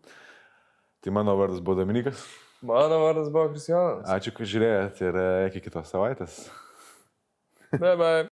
Tai mano vardas buvo Dominikas. Mano vardas buvo Kristijonas. Ačiū, kad žiūrėjot ir iki kitos savaitės. Bye bye.